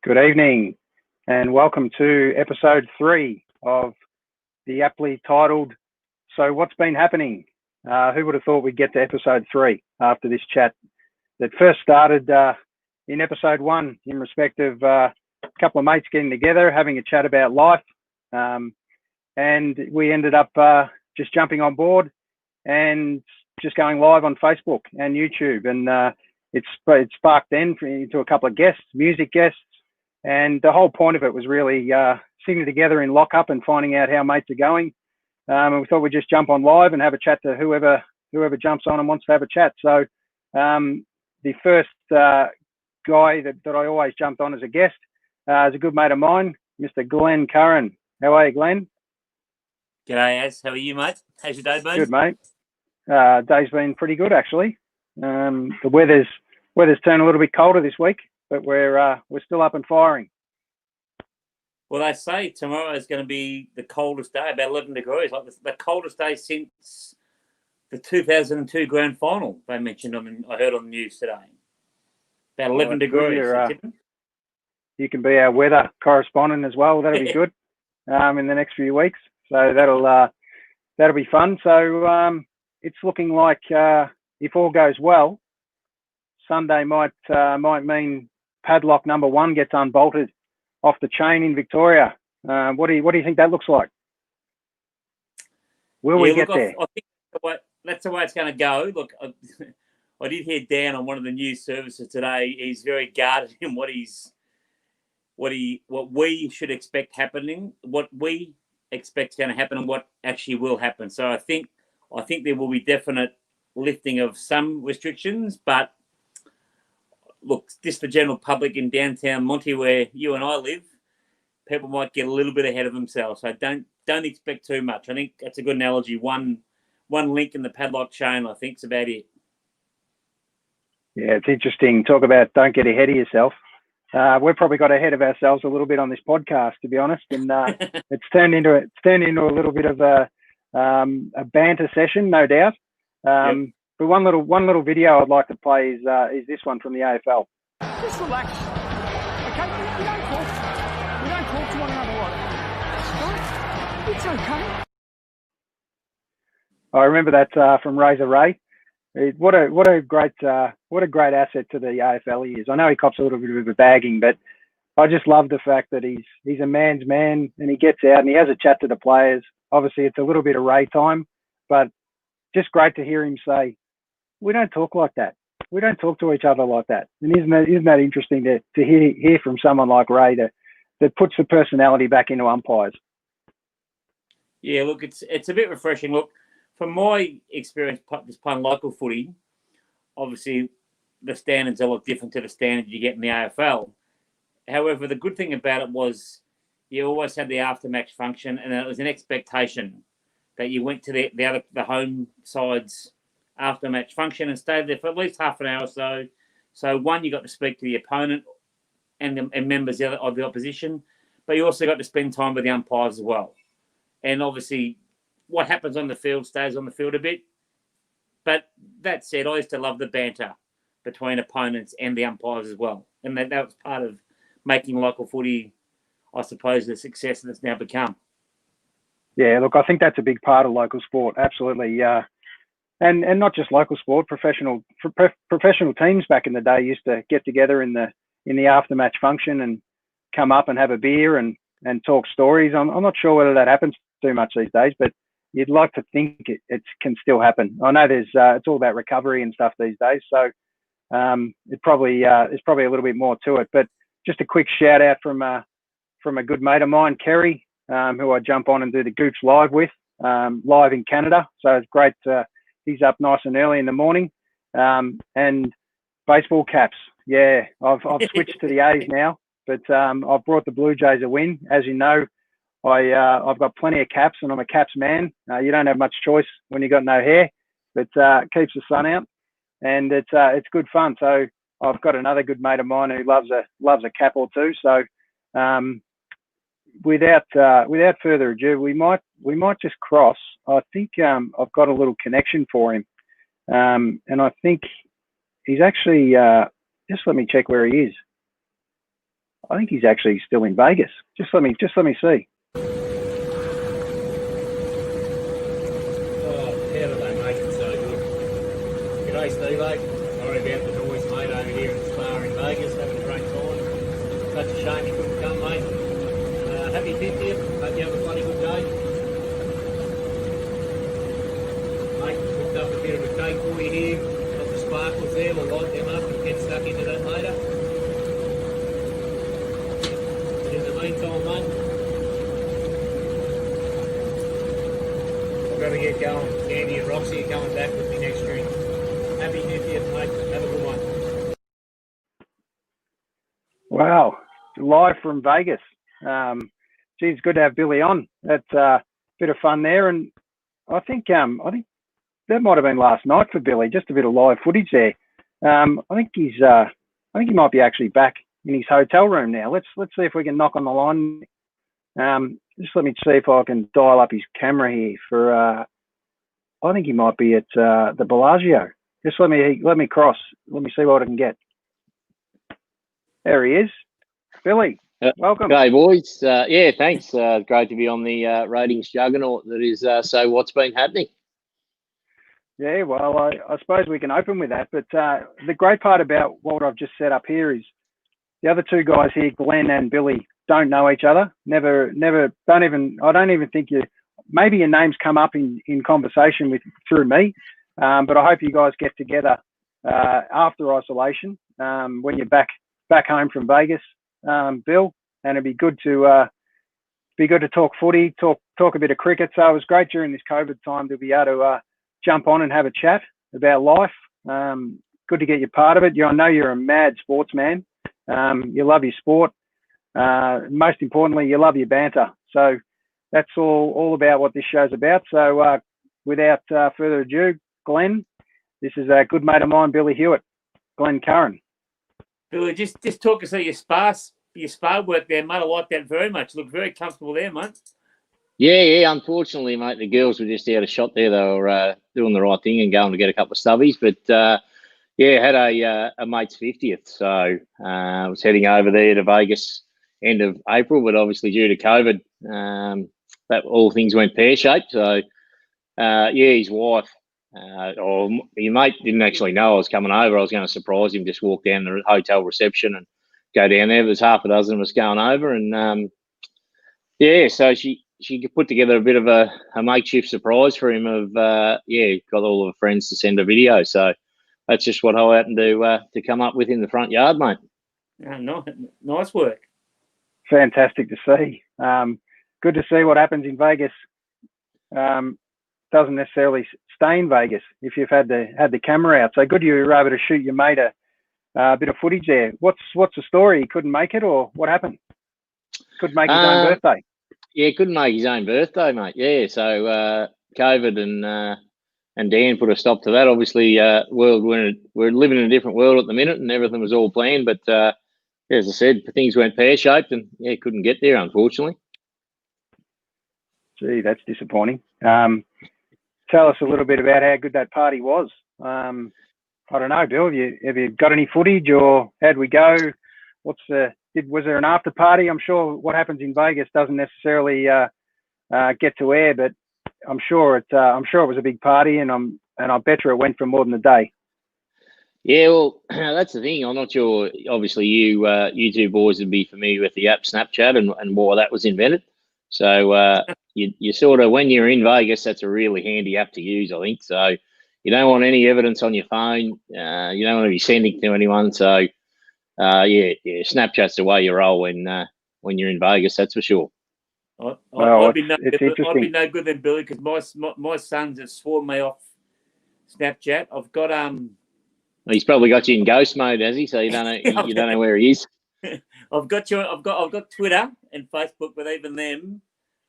Good evening, and welcome to episode 3 of the aptly titled So What's Been Happening? Who would have thought we'd get to episode 3 after this chat that first started in episode 1 in respect of a couple of mates getting together, having a chat about life, and we ended up just jumping on board and just going live on Facebook and YouTube, and it sparked then into a couple of guests, music guests. And the whole point of it was really sitting together in lockup and finding out how mates are going. And we thought we'd just jump on live and have a chat to whoever jumps on and wants to have a chat. So the first guy that I always jumped on as a guest is a good mate of mine, Mr. Glenn Curran. How are you, Glenn? G'day, Az. How are you, mate? How's your day been? Good, mate. Day's been pretty good, actually. The weather's turned a little bit colder this week, but we're still up and firing. Well, they say tomorrow is going to be the coldest day, about 11 degrees, like the coldest day since the 2002 grand final. They mentioned I heard on the news today. About 11 degrees. You can be our weather correspondent as well. That'll be good in the next few weeks. So that'll be fun. So it's looking like if all goes well, Sunday might mean padlock number 1 gets unbolted off the chain in Victoria. What do you think that looks like? Will we get there? I think that's the way it's going to go. Look, I did hear Dan on one of the news services today. He's very guarded in what we should expect happening, what we expect is going to happen, and what actually will happen. So I think there will be definite lifting of some restrictions, but look, just the general public in downtown Monty, where you and I live, people might get a little bit ahead of themselves. So don't expect too much. I think that's a good analogy. One link in the padlock chain, I think, is about it. Yeah, it's interesting. Talk about don't get ahead of yourself. We've probably got ahead of ourselves a little bit on this podcast, to be honest, and it's turned into a little bit of a banter session, no doubt. Yep. But one little video I'd like to play is this one from the AFL. Just relax, okay? We don't talk to one another like that. It's okay. I remember that from Razor Ray. What a great asset to the AFL he is. I know he cops a little bit of a bagging, but I just love the fact that he's a man's man and he gets out and he has a chat to the players. Obviously, it's a little bit of Ray time, but just great to hear him say, we don't talk like that. We don't talk to each other like that. And isn't that interesting to hear from someone like Ray that puts the personality back into umpires? Yeah, look, it's a bit refreshing. Look, from my experience just playing local footy, obviously the standards are a lot different to the standards you get in the AFL. However, the good thing about it was you always had the after-match function, and it was an expectation that you went to the home side's after-match function and stayed there for at least half an hour or so. So, one, you got to speak to the opponent and members of the opposition, but you also got to spend time with the umpires as well. And obviously, what happens on the field stays on the field a bit. But that said, I used to love the banter between opponents and the umpires as well. And that was part of making local footy, I suppose, the success that it's now become. Yeah, look, I think that's a big part of local sport, absolutely. And not just local sport, professional teams back in the day used to get together in the aftermatch function and come up and have a beer and talk stories. I'm not sure whether that happens too much these days, but you'd like to think it can still happen. I know it's all about recovery and stuff these days, so there's probably a little bit more to it. But just a quick shout out from a good mate of mine, Kerry, who I jump on and do the Gooch live with, live in Canada. So it's great. He's up nice and early in the morning. And baseball caps. Yeah, I've switched to the A's now, but I've brought the Blue Jays a win. As you know, I've got plenty of caps and I'm a caps man. You don't have much choice when you've got no hair, but it keeps the sun out and it's good fun. So I've got another good mate of mine who loves a cap or two. So without further ado, we might just cross. I think I've got a little connection for him, and I think he's actually just let me check where he is. I think he's actually still in Vegas. Just let me see. Oh, how do they make it so good? G'day, Steve. Sorry about the noise, mate, over here at the spa in Vegas, having a great time. Such a shame you couldn't come, mate. Happy 50th. Hope you have a bloody good day. Mate, hooked up a bit of a cake for you here. Got the sparkles there. We'll light them up and get stuck into that later. But in the meantime, mate, I've got to get going. Andy and Roxy are coming back with me next drink. Happy 50th, mate. Have a good one. Wow, live from Vegas. Geez, good to have Billy on. That's a bit of fun there, and I think that might have been last night for Billy. Just a bit of live footage there. I think he might be actually back in his hotel room now. Let's see if we can knock on the line. Just let me see if I can dial up his camera here for. I think he might be at the Bellagio. Just let me cross. Let me see what I can get. There he is, Billy. Welcome. G'day, boys. Yeah, thanks. Great to be on the ratings juggernaut that is So What's Been Happening. Yeah, well, I suppose we can open with that. But the great part about what I've just set up here is the other two guys here, Glenn and Billy, don't know each other. I don't even think maybe your names come up in conversation through me. But I hope you guys get together after isolation when you're back home from Vegas, Bill, and it'd be good to talk footy, talk a bit of cricket. So it was great during this COVID time to be able to jump on and have a chat about life. Good to get you part of it. I know you're a mad sportsman. You love your sport. Most importantly, you love your banter. So that's all about what this show's about. So without further ado, Glenn, this is a good mate of mine, Billy Hewitt, Glenn Curran. Billy, just talk us through your spa work there, mate. I like that very much. Look very comfortable there, mate. Yeah. Unfortunately, mate, the girls were just out of shot there. They were doing the right thing and going to get a couple of stubbies. But, had a mate's 50th. So I was heading over there to Vegas end of April. But obviously due to COVID, that all things went pear-shaped. So, his wife, or your mate didn't actually know I was coming over. I was going to surprise him, just walk down the hotel reception and go down there. There's half a dozen of us going over. And, so she put together a bit of a makeshift surprise for him of, got all of her friends to send a video. So that's just what I happened to come up with in the front yard, mate. Nice work. Fantastic to see. Good to see what happens in Vegas. Doesn't necessarily stay in Vegas if you've had the camera out. So good you were able to shoot your mate a bit of footage there. What's the story? He couldn't make it, or what happened? Couldn't make his own birthday. Yeah, couldn't make his own birthday, mate. Yeah, so COVID and Dan put a stop to that. Obviously, we're living in a different world at the minute, and everything was all planned. But as I said, things went pear-shaped, and couldn't get there, unfortunately. Gee, that's disappointing. Tell us a little bit about how good that party was. I don't know, Bill. Have you got any footage, or how'd we go? Was there an after party? I'm sure what happens in Vegas doesn't necessarily get to air, but I'm sure it was a big party, and I bet you it went for more than a day. Yeah, well, that's the thing. I'm not sure. Obviously, you two boys would be familiar with the app Snapchat and why that was invented. So you sort of, when you're in Vegas, that's a really handy app to use, I think. So you don't want any evidence on your phone. You don't want to be sending to anyone. So Snapchat's the way you roll when you're in Vegas. That's for sure. I'd be no good then, Billy, because my sons have sworn me off Snapchat. I've got He's probably got you in ghost mode, has he? So you don't know you don't know where he is. I've got Twitter and Facebook, but even them,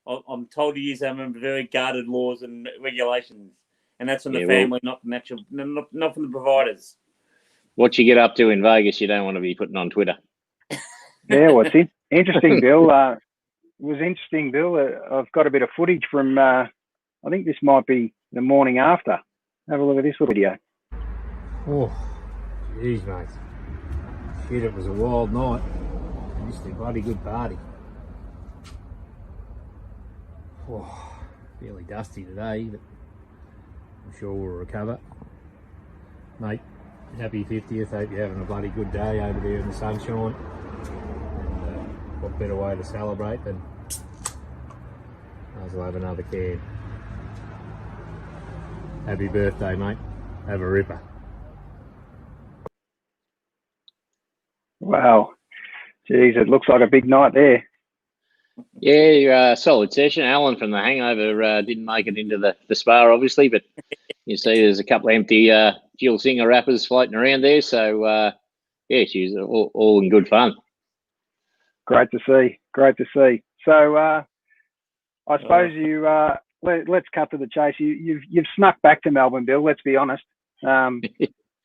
I'm told to use them under very guarded laws and regulations, and that's from the family, not from the providers. What you get up to in Vegas, you don't want to be putting on Twitter. Yeah, well, it's interesting, Bill. It was interesting, Bill. I've got a bit of footage from. I think this might be the morning after. Have a look at this little video. Oh, geez, mate. Shit, it was a wild night. Just a bloody good party. Oh, fairly dusty today, but I'm sure we'll recover. Mate, happy 50th. Hope you're having a bloody good day over there in the sunshine. And what better way to celebrate than might as well have another can. Happy birthday, mate. Have a ripper. Wow. Geez, it looks like a big night there. Yeah, solid session. Alan from the hangover didn't make it into the spa, obviously, but you see there's a couple of empty Jill Singer wrappers floating around there. So, yeah, she was all in good fun. Great to see. Great to see. So, I suppose let's cut to the chase. You've snuck back to Melbourne, Bill. Let's be honest. And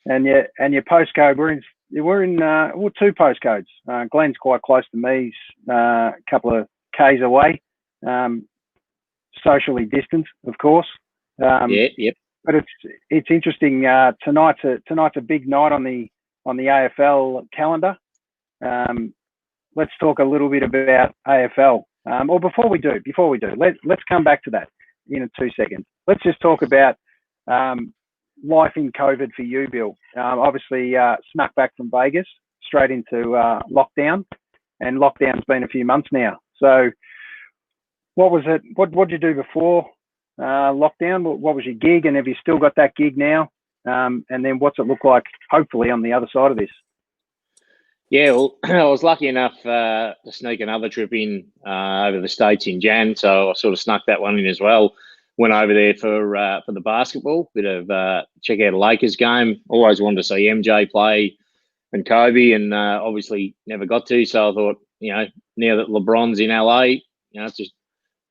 your postcode. We're in two postcodes. Glenn's quite close to me. He's a couple of k's away. Socially distanced, of course. Yep. But it's interesting. Tonight's a big night on the AFL calendar. Let's talk a little bit about AFL. Or before we do, let's come back to that in 2 seconds. Let's just talk about life in COVID for you, Bill. Obviously, snuck back from Vegas straight into lockdown, and lockdown's been a few months now. So, what was it? What did you do before lockdown? What was your gig, and have you still got that gig now? And then what's it look like, hopefully, on the other side of this? Yeah, well, I was lucky enough to sneak another trip in over the States in Jan, so I sort of snuck that one in as well. Went over there for the basketball, bit of check out a Lakers game. Always wanted to see MJ play and Kobe, and obviously never got to. So I thought, now that LeBron's in LA, it's just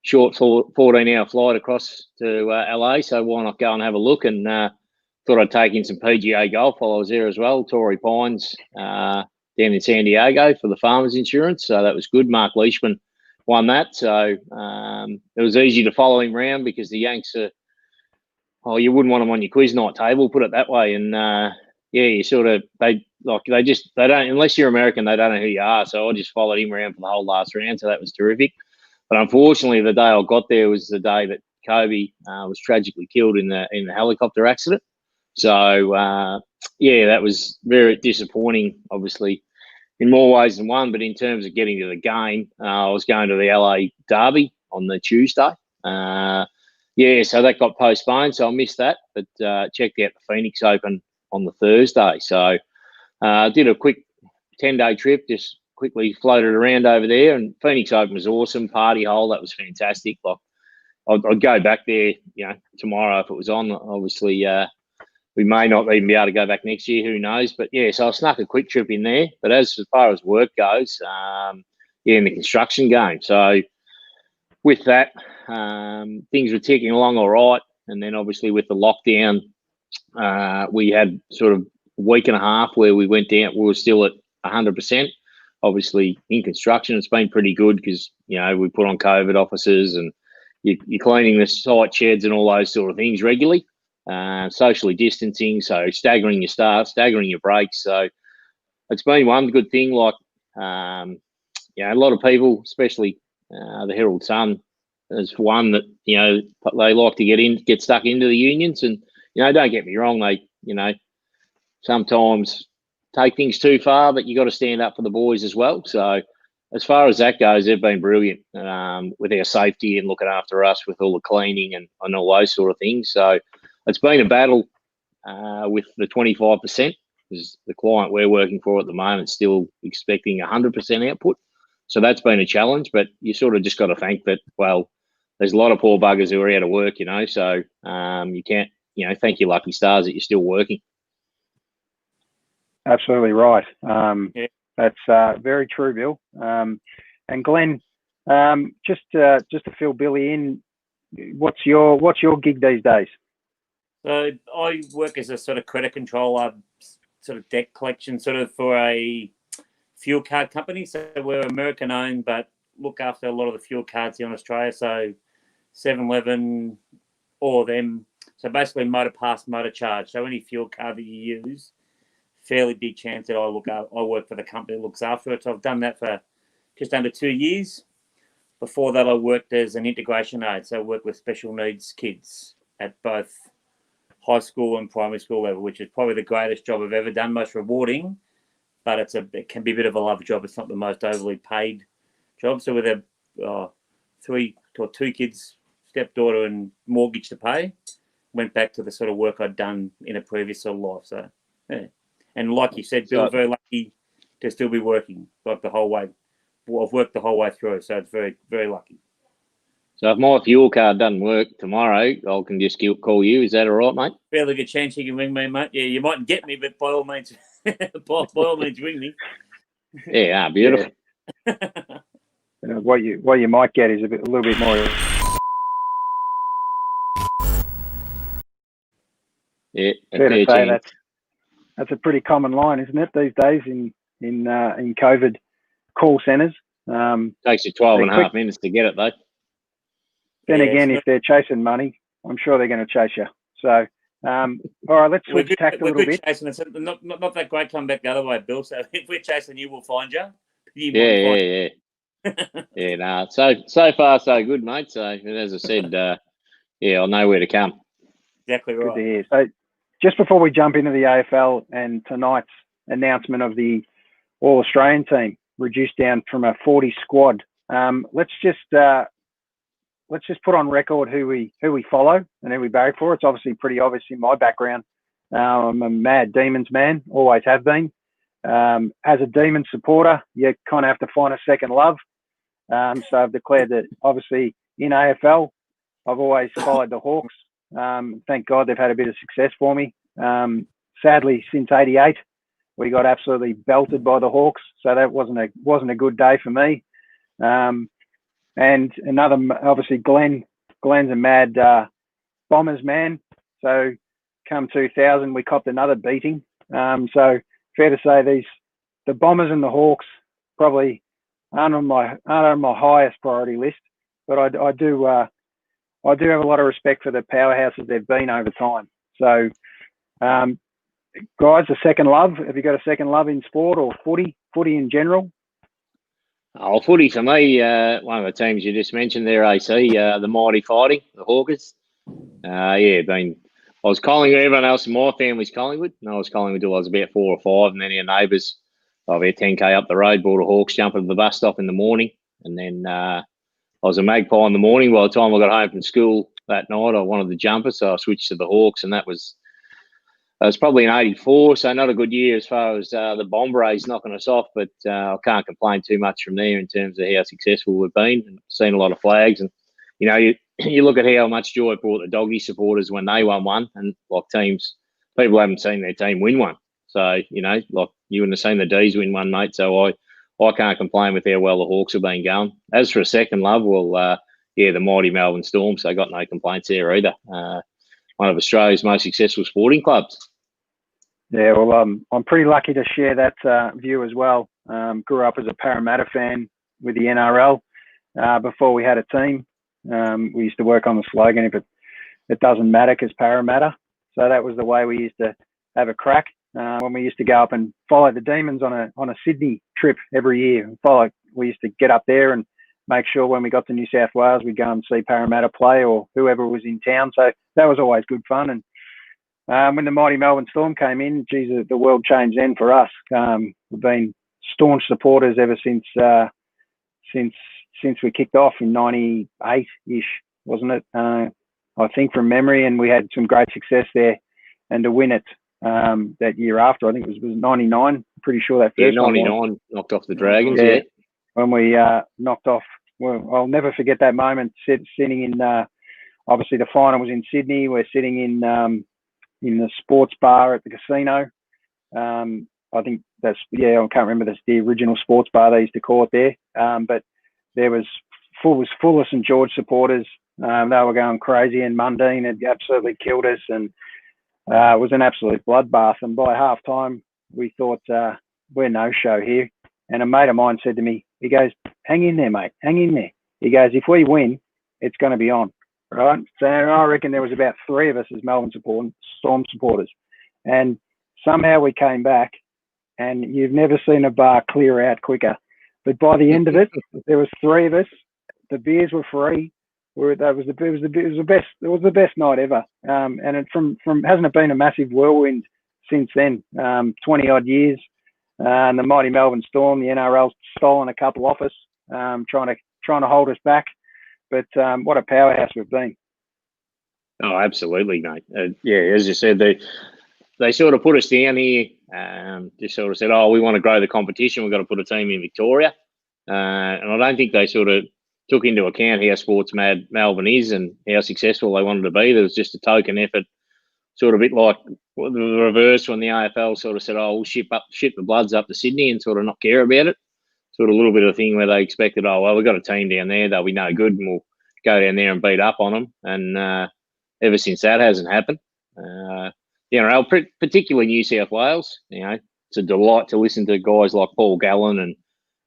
short 14-hour flight across to LA. So why not go and have a look? And thought I'd take in some PGA golf while I was there as well. Torrey Pines down in San Diego for the Farmers Insurance. So that was good. Mark Leishman won that. So it was easy to follow him around because the Yanks are, you wouldn't want them on your quiz night table, put it that way. And you sort of, they don't, unless you're American, they don't know who you are. So I just followed him around for the whole last round. So that was terrific. But unfortunately, the day I got there was the day that Kobe was tragically killed in the helicopter accident. So that was very disappointing, obviously, in more ways than one. But in terms of getting to the game, I was going to the LA Derby on the Tuesday. So that got postponed, so I missed that. But checked out the Phoenix Open on the Thursday. So did a quick 10-day trip, just quickly floated around over there. And Phoenix Open was awesome, party hole. That was fantastic. Like, I'd go back there, tomorrow if it was on. Obviously, we may not even be able to go back next year. Who knows? But so I snuck a quick trip in there. But as far as work goes, in the construction game. So with that, things were ticking along all right. And then obviously with the lockdown, we had sort of a week and a half where we went down. We were still at 100%. Obviously in construction, it's been pretty good because, we put on COVID officers and you're cleaning the site sheds and all those sort of things regularly. Socially distancing, so staggering your staff, staggering your breaks. So it's been one good thing. Like, a lot of people, especially the Herald Sun, is one that they like to get stuck into the unions. And don't get me wrong, they sometimes take things too far, but you got to stand up for the boys as well. So as far as that goes, they've been brilliant with our safety and looking after us with all the cleaning and all those sort of things. So it's been a battle with the 25% because the client we're working for at the moment is still expecting 100% output. So that's been a challenge, but you sort of just got to think that, well, there's a lot of poor buggers who are out of work, so you can't, thank your lucky stars that you're still working. Absolutely right. That's very true, Bill. And Glenn, just to fill Billy in, what's your gig these days? So I work as a sort of credit controller, sort of debt collection, sort of for a fuel card company. So we're American owned, but look after a lot of the fuel cards here in Australia. So 7-Eleven, all of them. So basically motor pass, motor charge. So any fuel card that you use, fairly big chance that I work for the company that looks after it. So I've done that for just under 2 years. Before that, I worked as an integration aide, so I worked with special needs kids at both high school and primary school level, which is probably the greatest job I've ever done, most rewarding, but it can be a bit of a love job. It's not the most overly paid job. So with two kids, stepdaughter and mortgage to pay, went back to the sort of work I'd done in a previous sort of life. So, yeah. And like you said, Bill, very lucky to still be working like the whole way. Well, I've worked the whole way through, so it's very, very lucky. So if my fuel card doesn't work tomorrow, I can just call you. Is that all right, mate? Fairly good chance you can ring me, mate. Yeah, you mightn't get me, but by all means, by all means, ring me. Yeah, beautiful. Yeah. What you might get is a little bit more. Yeah, Fair to say that's a pretty common line, isn't it, these days in COVID call centres. Takes you 12 and a half minutes to get it, though. Then again, if they're chasing money, I'm sure they're going to chase you. So, all right, let's switch tack a little bit. Chasing, it's not that great come back the other way, Bill. So if we're chasing you, we'll find you. Yeah. Yeah, no. So far, so good, mate. So, as I said, I'll know where to come. Exactly right. Good to hear. So, just before we jump into the AFL and tonight's announcement of the All-Australian team, reduced down from a 40 squad, let's just put on record who we follow and who we barrack for. It's obviously pretty obvious in my background. I'm a mad Demons man, always have been. As a Demons supporter, you kind of have to find a second love. So I've declared that obviously in AFL, I've always followed the Hawks. Thank God they've had a bit of success for me. Sadly, since '88, we got absolutely belted by the Hawks, so that wasn't a good day for me. And another, obviously, Glenn's a mad Bombers man. So come 2000, we copped another beating. So fair to say the Bombers and the Hawks probably aren't on my highest priority list, but I do have a lot of respect for the powerhouses they've been over time. So, guys, a second love. Have you got a second love in sport or footy in general? Oh, footy for me, one of the teams you just mentioned there, AC, the Mighty Fighting, the Hawkers. I was Collingwood, everyone else in my family's Collingwood, and I was Collingwood till I was about 4 or 5, and then our neighbours, about 10k up the road, bought a Hawks jumper to the bus stop in the morning, and then I was a Magpie in the morning. By the time I got home from school that night, I wanted the jumper, so I switched to the Hawks, and that was probably in '84, so not a good year as far as the Bombrays knocking us off, but I can't complain too much from there in terms of how successful we've been and seen a lot of flags. And, you look at how much joy it brought the Doggy supporters when they won one, and like people haven't seen their team win one. So, like you wouldn't have seen the D's win one, mate, so I can't complain with how well the Hawks have been going. As for a second love, well, the mighty Melbourne Storm, so I got no complaints there either. One of Australia's most successful sporting clubs. Yeah, well, I'm pretty lucky to share that view as well. Grew up as a Parramatta fan with the NRL before we had a team. We used to work on the slogan, if it doesn't matter, because Parramatta. So that was the way we used to have a crack when we used to go up and follow the Demons on a Sydney trip every year. We used to get up there and make sure when we got to New South Wales, we'd go and see Parramatta play or whoever was in town. So that was always good fun. And when the mighty Melbourne Storm came in, geez, the world changed then for us. We've been staunch supporters ever since we kicked off in '98-ish, wasn't it? I think from memory, and we had some great success there. And to win it that year after, I think it was '99. Pretty sure that first 99 knocked off the Dragons. Yeah. When we knocked off. Well, I'll never forget that moment. Sitting in, obviously the final was in Sydney. We're sitting in the sports bar at the casino. I think I can't remember the original sports bar they used to call it there. But there was full of St George supporters. They were going crazy, and Mundine had absolutely killed us, and it was an absolute bloodbath. And by half time, we thought, we're no show here. And a mate of mine said to me, he goes, "Hang in there, mate, hang in there." He goes, "If we win, it's going to be on." Right? So I reckon there was about 3 of us as Melbourne Storm supporters. And somehow we came back, and you've never seen a bar clear out quicker. But by the end of it, there was 3 of us. The beers were free. It was the best night ever. And it from hasn't it been a massive whirlwind since then? 20 odd years. And the mighty Melbourne Storm, the NRL's stolen a couple off us, trying to hold us back. But what a powerhouse we've been. Oh, absolutely, mate. Yeah, as you said, they sort of put us down here. Just sort of said, "Oh, we want to grow the competition. We've got to put a team in Victoria." And I don't think they sort of took into account how sports mad Melbourne is and how successful they wanted to be. There was just a token effort, sort of a bit like the reverse when the AFL sort of said, "Oh, we'll ship the Bloods up to Sydney and sort of not care about it." Sort of a little bit of a thing where they expected, "Oh, well, we've got a team down there. They'll be no good, and we'll go down there and beat up on them." And ever since that hasn't happened. The NRL, particularly New South Wales, it's a delight to listen to guys like Paul Gallen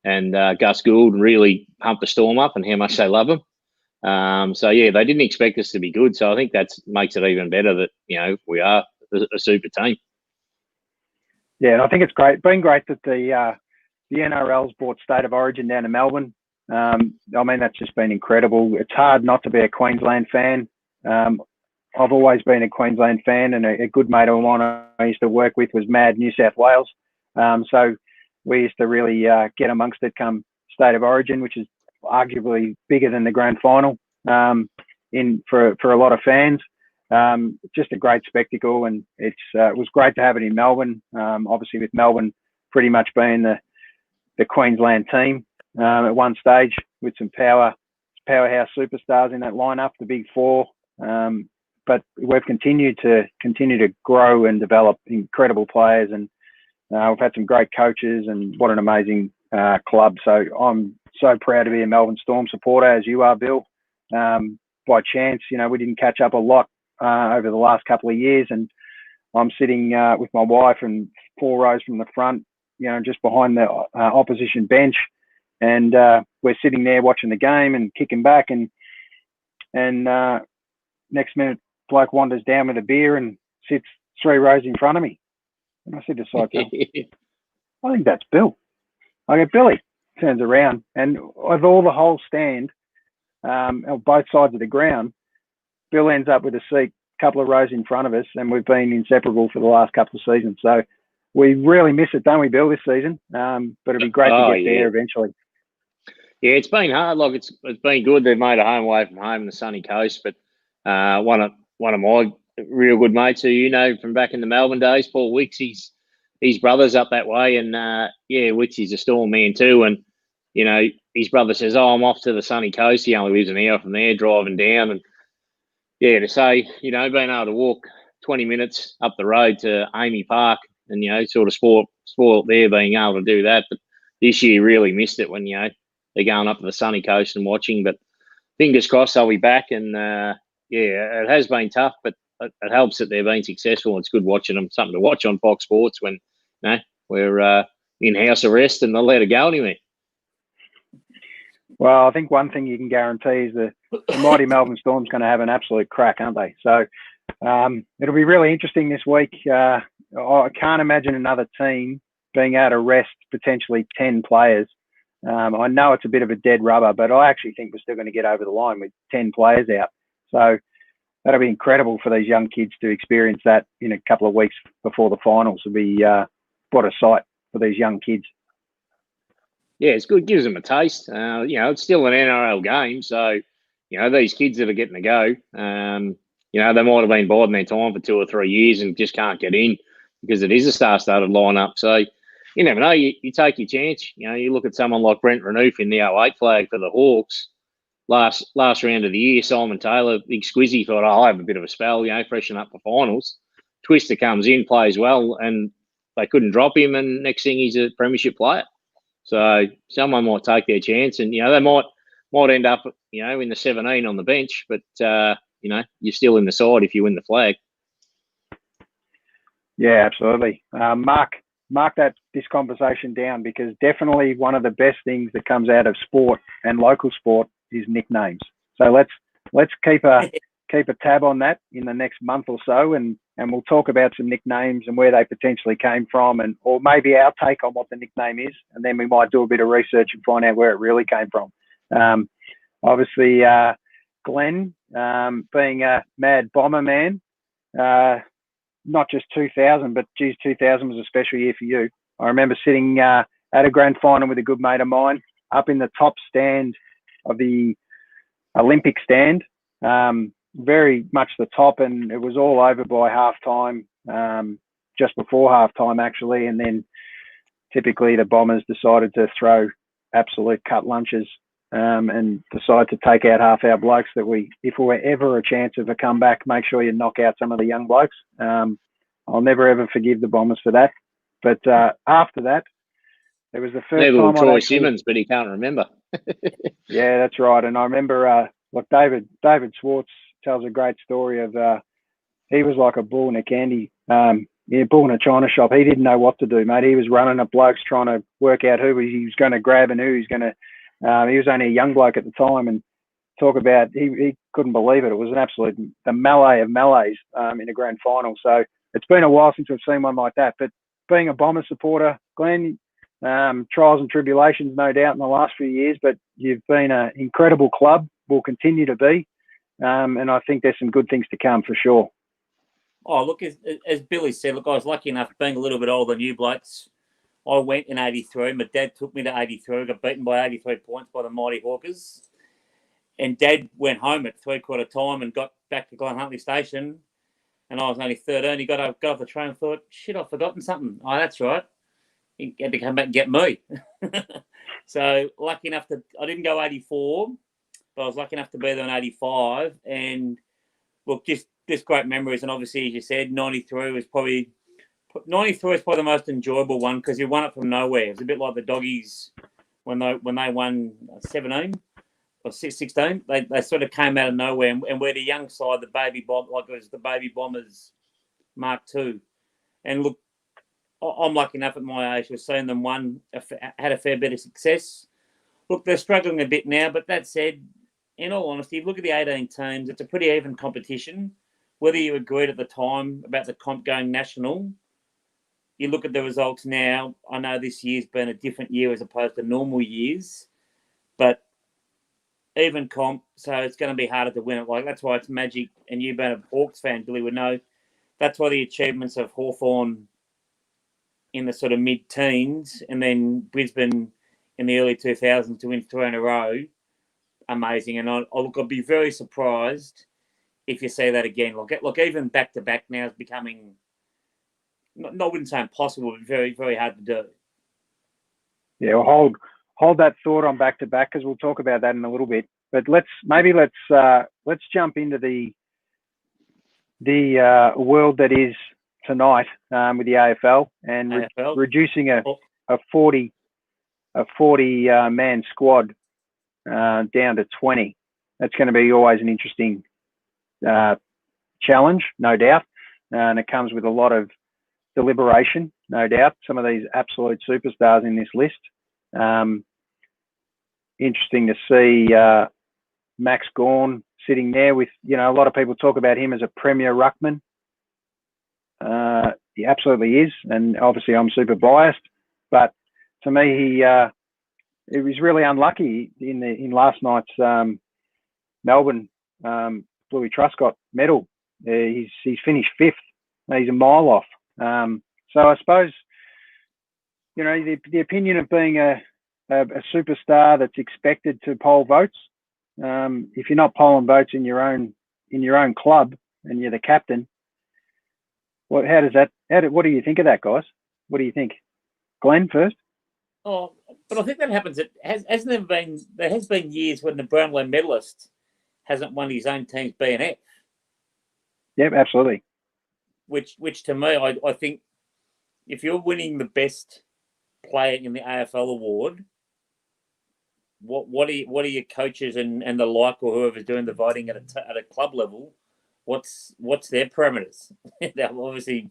and Gus Gould really pump the Storm up and how much they love them. So yeah, they didn't expect us to be good. So I think that makes it even better that we are a super team. Yeah, and I think it's great. Been great that the NRL's brought State of Origin down to Melbourne. I mean, that's just been incredible. It's hard not to be a Queensland fan. I've always been a Queensland fan, and a good mate of mine I used to work with was mad New South Wales. So we used to really get amongst it come State of Origin, which is arguably bigger than the grand final for a lot of fans. Just a great spectacle, and it was great to have it in Melbourne. Obviously, with Melbourne pretty much being the Queensland team at one stage with some powerhouse superstars in that lineup, the Big Four. But we've continued to grow and develop incredible players, and we've had some great coaches, and what an amazing club. So I'm so proud to be a Melbourne Storm supporter, as you are, Bill. By chance, we didn't catch up a lot over the last couple of years, and I'm sitting with my wife and 4 rows from the front, just behind the opposition bench, and we're sitting there watching the game and kicking back, and next minute, bloke wanders down with a beer and sits 3 rows in front of me. And I said to Cycle, I think that's Bill. I go, Billy. Turns around, and of all the whole stand, on both sides of the ground, Bill ends up with a seat a couple of rows in front of us, and we've been inseparable for the last couple of seasons. So we really miss it, don't we, Bill, this season? But it'd be great to get there eventually. Yeah, it's been hard. Like it's been good. They've made a home away from home in the sunny coast, but one of my real good mates who from back in the Melbourne days, Paul Wicks, his brother's up that way, and Wicks is a Storm man too. And his brother says, "Oh, I'm off to the sunny coast." He only lives an hour from there, driving down, and to say being able to walk 20 minutes up the road to Amy Park and sort of spoiled there being able to do that. But this year really missed it when they're going up to the sunny coast and watching. But fingers crossed they'll be back, and it has been tough, but it helps that they've been successful. It's good watching them, something to watch on Fox Sports when we're in house arrest and they'll let it go anywhere. Well, I think one thing you can guarantee is the mighty Melbourne Storm's going to have an absolute crack, aren't they? So it'll be really interesting this week. I can't imagine another team being able to rest potentially 10 players. I know it's a bit of a dead rubber, but I actually think we're still going to get over the line with 10 players out. So that'll be incredible for these young kids to experience that in a couple of weeks before the finals. It'll be what a sight for these young kids. Yeah, it's good. It gives them a taste. It's still an NRL game, so these kids that are getting to go, they might have been biding their time for 2 or 3 years and just can't get in because it is a star-studded lineup. So you never know. You take your chance. You look at someone like Brent Renouf in the 08 flag for the Hawks. Last round of the year, Simon Taylor, big squizzy, thought, I'll have a bit of a spell, freshen up for finals. Twister comes in, plays well, and they couldn't drop him, and next thing he's a premiership player. So someone might take their chance, and they might end up in the 17 on the bench, but you're still in the side if you win the flag. Yeah, absolutely. Mark this conversation down, because definitely one of the best things that comes out of sport and local sport is nicknames. So let's keep a keep a tab on that in the next month or so, and we'll talk about some nicknames and where they potentially came from, and or maybe our take on what the nickname is, and then we might do a bit of research and find out where it really came from. Obviously, Glenn, being a mad bomber man, not just 2000, but geez, 2000 was a special year for you. I remember sitting at a grand final with a good mate of mine up in the top stand of the Olympic stand, very much the top, and it was all over by half time, just before half time actually, and then typically the Bombers decided to throw absolute cut lunches and decide to take out half our blokes that if we were ever a chance of a comeback, make sure you knock out some of the young blokes. I'll never ever forgive the Bombers for that. But after that, it was the first time Troy Simmons, but he can't remember. Yeah, that's right. And I remember, David Swartz tells a great story of he was like a bull in a candy, bull in a china shop. He didn't know what to do, mate. He was running at blokes trying to work out who he was going to grab and who he's going to. He was only a young bloke at the time, and talk about he couldn't believe it. It was an absolute the melee of melees in a grand final. So it's been a while since we've seen one like that. But being a Bomber supporter, Glenn, trials and tribulations, no doubt, in the last few years, but you've been an incredible club, will continue to be, and I think there's some good things to come for sure. Oh, look, as Billy said, look, I was lucky enough being a little bit older than you blokes. I went in 83. My dad took me to 83. Got beaten by 83 points by the mighty Hawkers. And Dad went home at 3/4 time and got back to Glen Huntly Station. And I was only 13. He got off the train and thought, shit, I've forgotten something. Oh, that's right. He had to come back and get me. So lucky enough I didn't go 84, but I was lucky enough to be there in 85. And look, just great memories. And obviously, as you said, 93 was probably the most enjoyable one because you won it from nowhere. It was a bit like the Doggies when they won 17 or 16. They sort of came out of nowhere, and we're the young side, the baby bomb, like it was the baby Bombers Mark II. And look, I'm lucky enough at my age to have seen them had a fair bit of success. Look, they're struggling a bit now, but that said, in all honesty, look at the 18 teams. It's a pretty even competition. Whether you agreed at the time about the comp going national, you look at the results now. I know this year's been a different year as opposed to normal years, but even comp, so it's going to be harder to win it. Like, that's why it's magic. And you being a Hawks fan, Billy, would know. That's why the achievements of Hawthorn in the sort of mid-teens and then Brisbane in the early 2000s to win 3 in a row, amazing. And I'll be very surprised if you see that again. Look, even back-to-back now is becoming, I wouldn't say impossible, but very, very hard to do. Yeah, well, hold that thought on back-to-back because we'll talk about that in a little bit. But let's jump into the world that is tonight with the AFL and reducing a 40 man squad down to 20. That's going to be always an interesting challenge, no doubt, and it comes with a lot of deliberation, no doubt. Some of these absolute superstars in this list. Interesting to see Max Gawn sitting there with, a lot of people talk about him as a premier ruckman. He absolutely is, and obviously I'm super biased, but to me, he was really unlucky in last night's Melbourne Bluey Truscott medal. He's finished 5th. He's a mile off. So I suppose, the opinion of being a superstar that's expected to poll votes. If you're not polling votes in your own club and you're the captain, what do you think of that, guys? What do you think? Glenn first. Oh, but I think that happens. There has been years when the Brownlow medalist hasn't won his own team's B&F. Yep, absolutely. Which to me, I think if you're winning the best player in the AFL award, what are your coaches and the like, or whoever's doing the voting at a club level? What's their parameters? They're obviously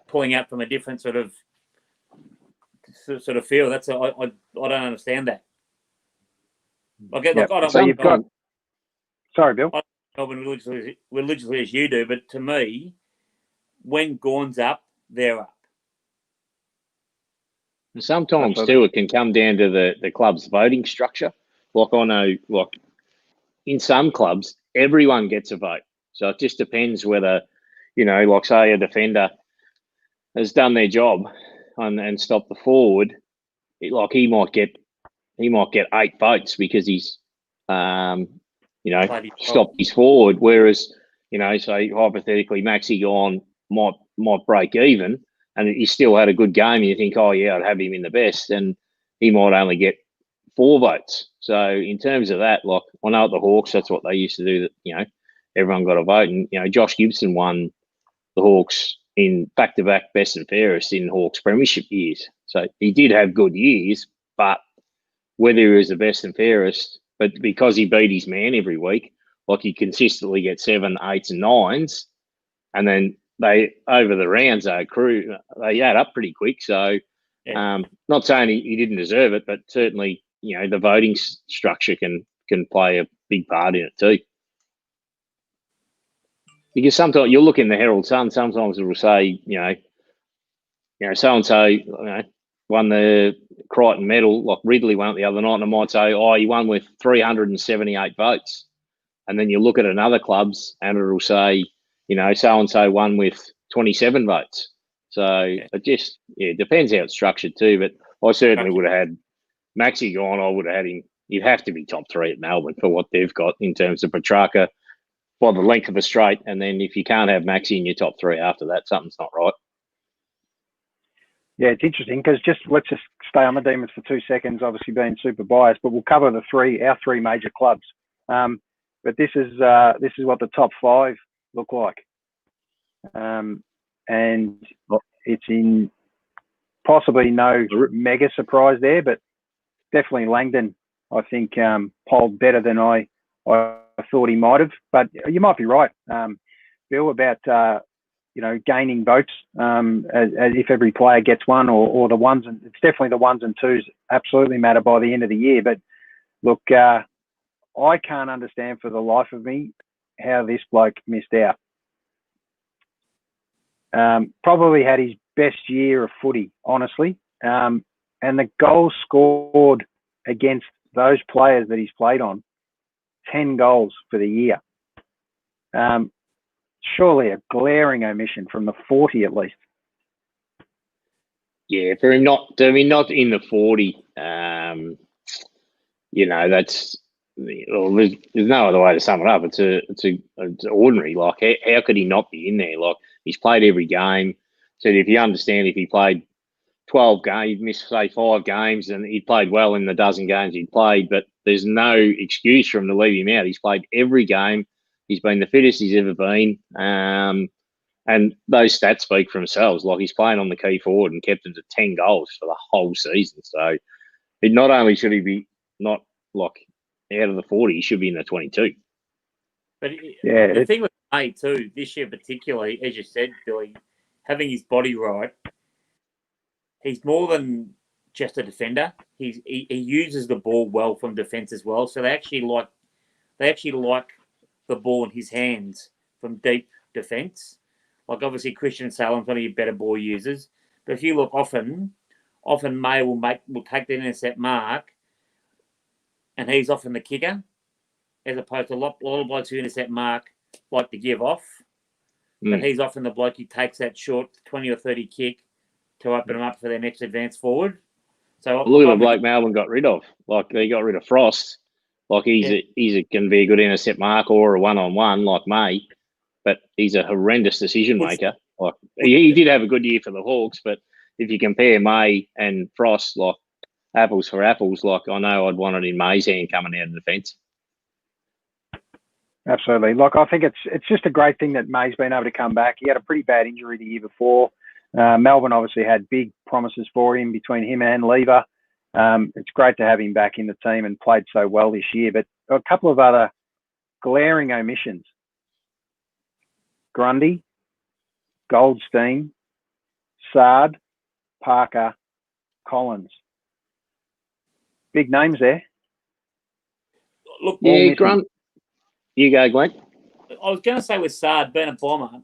pulling out from a different sort of feel. I don't understand that. Okay, look, so you've got. Sorry, Bill. Melbourne religiously as you do, but to me, when Gawn's up, they're up. And sometimes too, it can come down to the club's voting structure. Like I know, like in some clubs, everyone gets a vote. So it just depends whether, like say a defender has done their job and stopped the forward. He might get 8 votes because he's stopped his forward. Whereas, say hypothetically, Maxi Gawn might break even, and he still had a good game. And you think, oh yeah, I'd have him in the best, and he might only get 4 votes. So in terms of that, like I know at the Hawks, that's what they used to do. That everyone got a vote, and Josh Gibson won the Hawks in back-to-back best and fairest in Hawks premiership years. So he did have good years, but whether he was the best and fairest, but because he beat his man every week, like he consistently get 7, 8s, and 9s, and then they over the rounds they add up pretty quick. So, not saying he didn't deserve it, but certainly the voting structure can play a big part in it too. Because sometimes you'll look in the Herald Sun, sometimes it will say, so and so, won the Crichton medal, like Ridley won it the other night, and it might say, oh, he won with 378 votes. And then you look at another clubs and it'll say, so and so won with 27 votes. So it just depends how it's structured too. But I certainly would have had Maxi Gawn. I would have had him. He'd have to be top 3 at Melbourne for what they've got in terms of Petrarca by the length of the straight. And then if you can't have Maxi in your top 3 after that, something's not right. Yeah, it's interesting because let's just stay on the Demons for 2 seconds, obviously being super biased, but we'll cover our 3 major clubs. But this is what the top 5 look like. And it's in possibly no mega surprise there, but definitely Langdon, I think, polled better than I thought he might have. But you might be right, Bill, about gaining votes as if every player gets one, or the ones, and it's definitely the 1s and 2s absolutely matter by the end of the year. But look, I can't understand for the life of me how this bloke missed out. Probably had his best year of footy, honestly. And the goals scored against those players that he's played on, 10 goals for the year. Surely a glaring omission from the 40 at least. Yeah, for him not in the 40, that's there's no other way to sum it up. It's ordinary. Like how could he not be in there? Like he's played every game. So if you understand, if he played 12 games, he'd missed say 5 games, and he played well in the dozen games he'd played. But there's no excuse for him to leave him out. He's played every game. He's been the fittest he's ever been. And those stats speak for themselves. Like he's playing on the key forward and kept him to 10 goals for the whole season. So it not only should he be not like out of the 40, he should be in the 22. But the thing with May too, this year particularly, as you said, Billy, having his body right, he's more than just a defender. He uses the ball well from defence as well. So they actually like the ball in his hands from deep defence. Like obviously Christian Salem's one of your better ball users. But if you look often May will take the intercept mark, and he's often the kicker, as opposed to a lot of blokes who intercept mark like to give off. But he's often the bloke who takes that short 20 or 30 kick to open them up for their next advance forward. So look at the bloke Melbourne got rid of. Like they got rid of Frost. Like he's can be a good intercept mark or a 1-on-1 like May, but he's a horrendous decision maker. Like he did have a good year for the Hawks, but if you compare May and Frost, like apples for apples, like I know I'd want it in May's hand coming out of defence. Absolutely. Like I think it's just a great thing that May's been able to come back. He had a pretty bad injury the year before. Melbourne obviously had big promises for him between him and Lever. It's great to have him back in the team and played so well this year. But a couple of other glaring omissions. Grundy, Goldstein, Sard, Parker, Collins. Big names there. Look, yeah, You go, Glenn. I was going to say with Sard, being a bomber,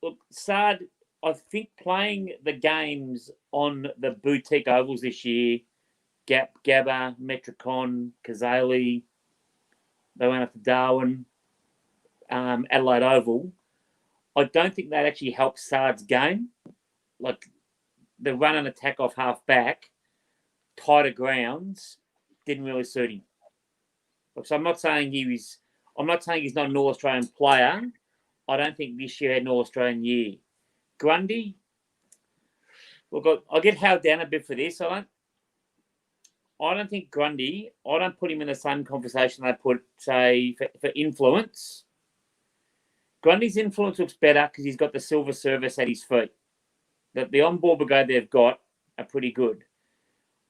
look, Sard, I think playing the games on the boutique ovals this year, Gabba, Metricon, Kazali, they went up to Darwin, Adelaide Oval. I don't think that actually helped Sard's game. Like the run and attack off half back, tighter grounds, didn't really suit him. So I'm not saying he's not an All-Australian player. I don't think this year had an All-Australian year. Grundy, look, I get held down a bit for this. I don't think Grundy, I don't put him in the same conversation I put, say, for influence. Grundy's influence looks better because he's got the silver service at his feet. The on-ball brigade they've got are pretty good.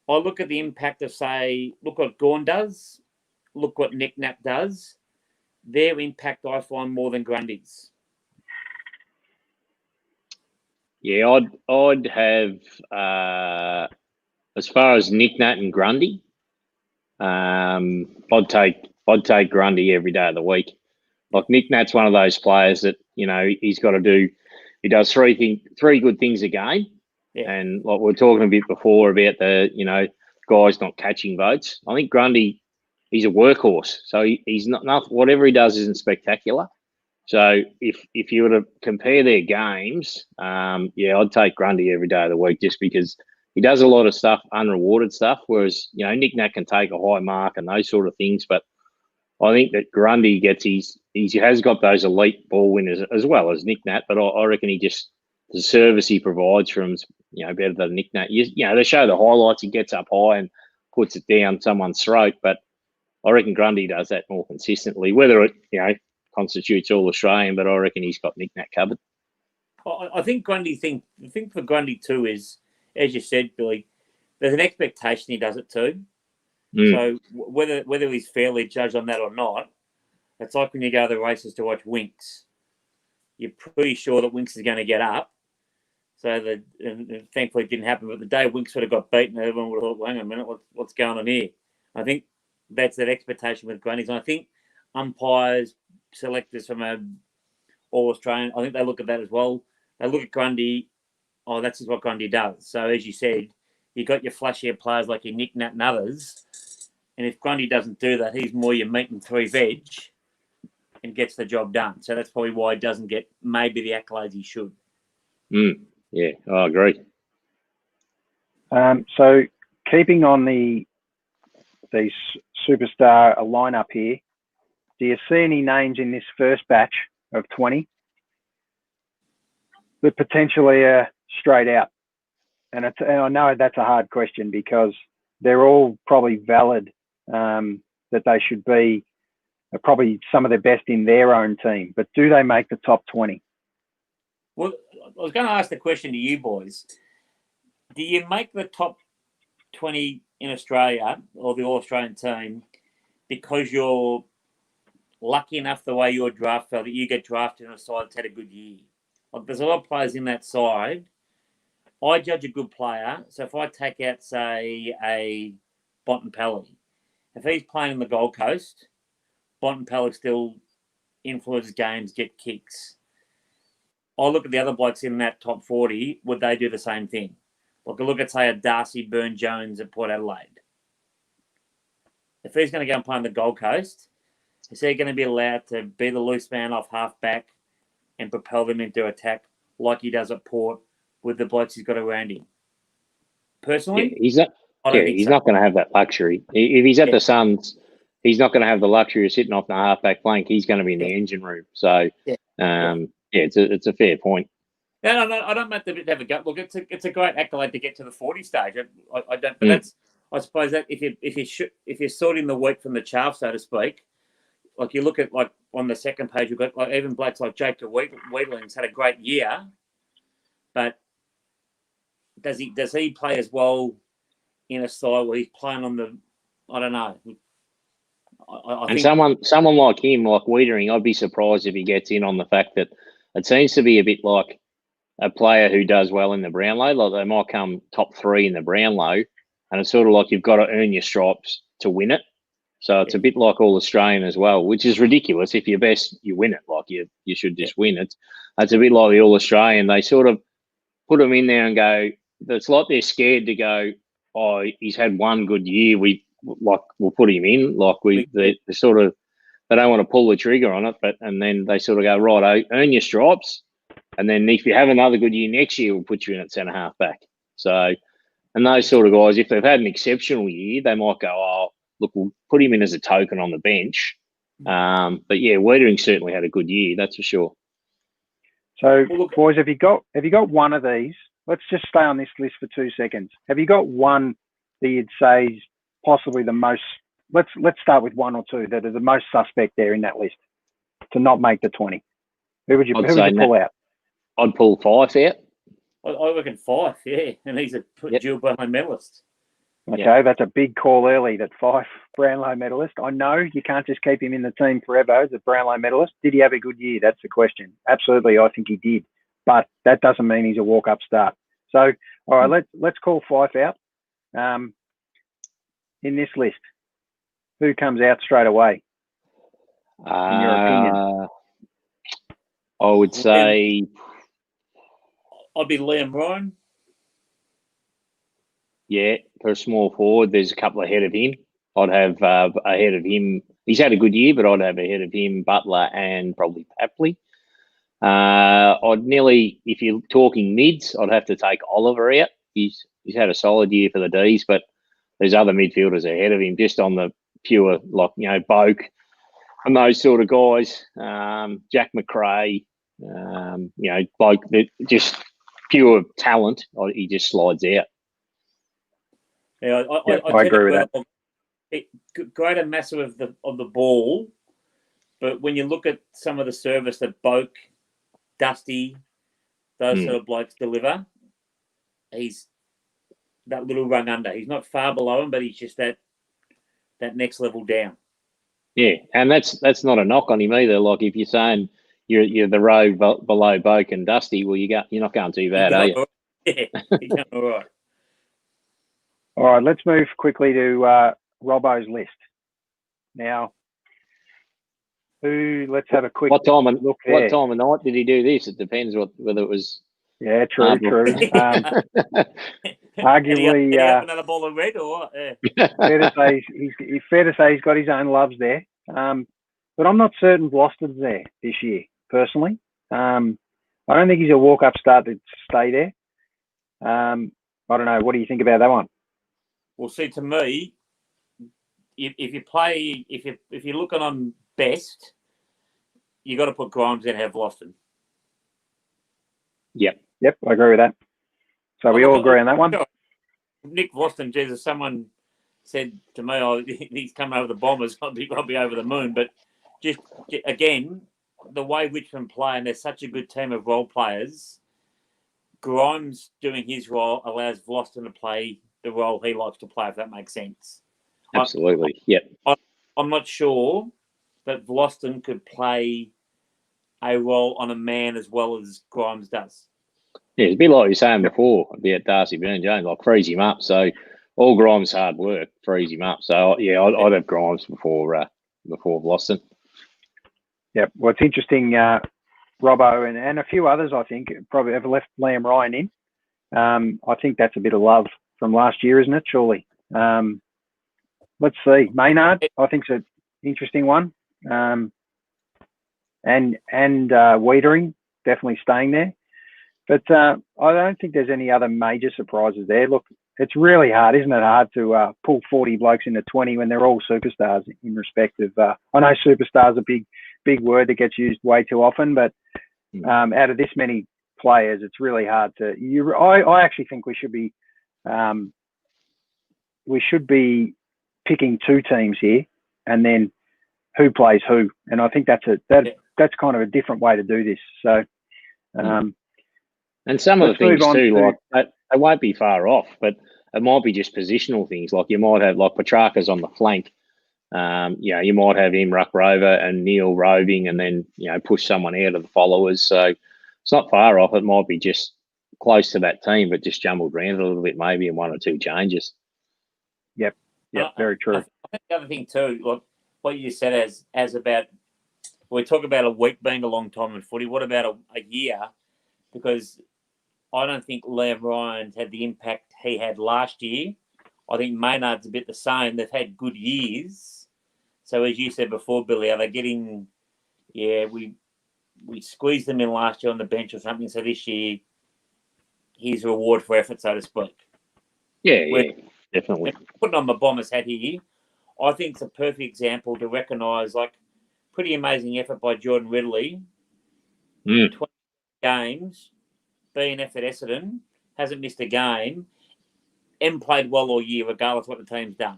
I look at the impact of, say, look what Gawn does, look what Nick Nat does. Their impact I find more than Grundy's. Yeah, I'd have as far as Nick Nat and Grundy, I'd take Grundy every day of the week. Like Nick Nat's one of those players that, you know, he does three good things a game. Yeah. And like we were talking a bit before about the, you know, guys not catching votes. I think Grundy, he's a workhorse. So he's not whatever he does isn't spectacular. So if you were to compare their games, I'd take Grundy every day of the week just because he does a lot of stuff, unrewarded stuff, whereas, you know, Nick Nat can take a high mark and those sort of things. But I think that Grundy he has got those elite ball winners as well as Nick Nat, but I reckon the service he provides from, you know, better than Nick Nat. You know, they show the highlights, he gets up high and puts it down someone's throat, but I reckon Grundy does that more consistently, whether it, you know, constitutes all Australian, but I reckon he's got Nick Nat covered. I think the thing for Grundy too is, as you said, Billy, there's an expectation he does it too. So whether he's fairly judged on that or not, it's like when you go to the races to watch Winks. You're pretty sure that Winks is going to get up. So thankfully it didn't happen. But the day Winks would have got beaten, everyone would have thought, well, hang on a minute, what's going on here? I think that's that expectation with Grundy. And I think umpires, selectors from All-Australian, I think they look at that as well. They look at Grundy, that's just what Grundy does. So as you said, you got your flashier players like your Nick Nat and others. And if Grundy doesn't do that, he's more your meat and three veg and gets the job done. So that's probably why he doesn't get maybe the accolades he should. Yeah, I agree. So keeping on the superstar lineup here, do you see any names in this first batch of 20 that potentially are straight out? And I know that's a hard question because they're all probably valid, that they should be probably some of the best in their own team. But do they make the top 20? Well, I was going to ask the question to you boys. Do you make the top 20 in Australia or the All-Australian team because you're lucky enough the way your draft fell that you get drafted in a side that's had a good year? Like, there's a lot of players in that side. I judge a good player. So if I take out, say, a Bontempelli, if he's playing in the Gold Coast, Bontempelli still influences games, get kicks. I look at the other blokes in that top 40. Would they do the same thing? Like, I look at, say, a Darcy Burn-Jones at Port Adelaide. If he's going to go and play on the Gold Coast, is he going to be allowed to be the loose man off half-back and propel them into attack like he does at Port with the blokes he's got around him? Personally, he's not going to have that luxury. If he's at the Suns, he's not going to have the luxury of sitting off the half-back flank. He's going to be in the engine room. So, it's a fair point. No, I don't make the have a gut. Look, it's a great accolade to get to the 40 stage. I don't, but that's, I suppose that if you're sorting the wheat from the chaff, so to speak, like you look at, like on the second page, you've got like even blokes like Jacob Wheatling's had a great year, but does he play as well in a side where he's playing on the, I don't know. I and think someone like him, like Wiedering, I'd be surprised if he gets in on the fact that it seems to be a bit like a player who does well in the Brownlow. Like they might come top 3 in the Brownlow, and it's sort of like you've got to earn your stripes to win it. So it's a bit like All Australian as well, which is ridiculous. If you're best, you win it. Like you should just win it. It's a bit like the All Australian. They sort of put them in there and go. It's like they're scared to go. Oh, he's had one good year. We'll put him in. Like they sort of they don't want to pull the trigger on it, and then they sort of go right. Earn your stripes, and then if you have another good year next year, we'll put you in at centre half back. So, and those sort of guys, if they've had an exceptional year, they might go, oh, look, we'll put him in as a token on the bench. But yeah, Wiedering certainly had a good year, that's for sure. So, boys, have you got one of these? Let's just stay on this list for 2 seconds. Have you got one that you'd say is possibly the most? Let's start with one or two that are the most suspect there in that list to not make the 20. Who would you pull out? I'd pull Fife out. I reckon Fife, yeah, and he's a dual Brownlow medalist. Okay, that's a big call early, that Fife Brownlow medalist. I know you can't just keep him in the team forever as a Brownlow medalist. Did he have a good year? That's the question. Absolutely, I think he did. But that doesn't mean he's a walk-up start. So, all right, let's call Fife out in this list. Who comes out straight away, in your opinion? I would say... I'd be Liam Ryan. Yeah, for a small forward, there's a couple ahead of him. I'd have ahead of him. He's had a good year, but I'd have ahead of him Butler and probably Papley. I'd nearly, if you're talking mids, I'd have to take Oliver out. He's had a solid year for the D's, but there's other midfielders ahead of him, just on the pure, like, Boak and those sort of guys. Jack McRae, Boak, just pure talent. He just slides out. Yeah, I agree with that. Greater massive of the ball, but when you look at some of the service that Boak, Dusty, those sort of blokes deliver, he's that little rung under. He's not far below him, but he's just that next level down. Yeah, and that's not a knock on him either. Like, if you're saying you're the row below Boak and Dusty, well, you're not going too bad, are you? Yeah, you're going all right. All right, let's move quickly to Robbo's list. Now, let's have a quick look there. What What time of night did he do this? It depends whether it was... Yeah, true. Arguably... another ball of red or what? Yeah. fair to say he's got his own loves there. But I'm not certain Gloucester's there this year, personally. I don't think he's a walk-up start to stay there. I don't know. What do you think about that one? Well, see, to me, if you're looking on best, you got to put Grimes in and have Vlastuin. Yep, I agree with that. So we all agree on that one. Nick Vlastuin, Jesus, someone said to me, "Oh, he's coming over the Bombers. I'll be over the moon." But just again, the way Richmond play, and they're such a good team of role players. Grimes doing his role allows Vlastuin to play the role he likes to play, if that makes sense. Absolutely, yeah. I'm not sure that Vlastuin could play a role on a man as well as Grimes does. Yeah, it's a bit like you were saying before about Darcy Byrne-Jones, like freeze him up. So all Grimes' hard work frees him up. So yeah, I'd have Grimes before Vlastuin. Yep. Well, it's interesting. Robbo and a few others, I think, probably have left Liam Ryan in. I think that's a bit of love from last year, isn't it? Surely. Let's see. Maynard, I think, is an interesting one. And Wiedering, definitely staying there. But I don't think there's any other major surprises there. Look, it's really hard, isn't it? Hard to pull 40 blokes into 20 when they're all superstars in respect of... I know superstars are a big word that gets used way too often, but out of this many players, it's really hard to... I actually think we should be picking two teams here, and then who plays who. And I think that's kind of a different way to do this. So... and some of the things too, like they won't be far off, but it might be just positional things. Like you might have like Petrarca's on the flank. You might have him ruck rover and Neil roving, and then push someone out of the followers. So it's not far off. It might be just close to that team, but just jumbled around a little bit, maybe in one or two changes. Yep. Yeah, very true. I think the other thing too, like what you said as about, we talk about a week being a long time in footy. What about a year? Because I don't think Liam Ryan's had the impact he had last year. I think Maynard's a bit the same. They've had good years. So as you said before, Billy, are they getting? Yeah, we squeezed them in last year on the bench or something. So this year, his reward for effort, so to speak. Yeah, definitely. Putting on my Bombers hat here, I think it's a perfect example to recognise, like, pretty amazing effort by Jordan Ridley. 20 games, being effort Essendon, hasn't missed a game, and played well all year, regardless of what the team's done.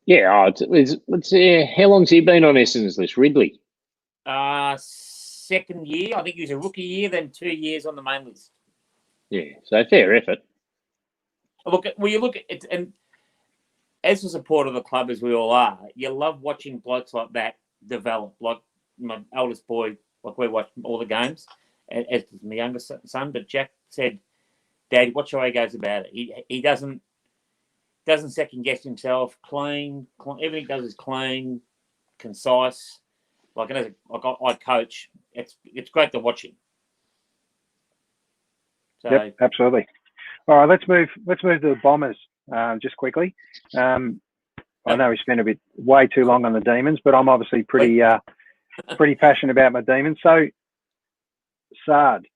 Yeah, how long's he been on Essendon's list, Ridley? Second year, I think he was a rookie year, then 2 years on the main list. Yeah, so fair effort. Look, you look at it, and as a supporter of the club as we all are, you love watching blokes like that develop. Like my eldest boy, like we watch all the games, as does my youngest son. But Jack said, "Dad, watch how he goes about it. He doesn't second guess himself. Clean, everything he does is clean, concise. Like I coach. It's great to watch him." So, yep, absolutely. All right, let's move to the Bombers just quickly. I know we spent way too long on the Demons, but I'm obviously pretty passionate about my Demons. So, Saad,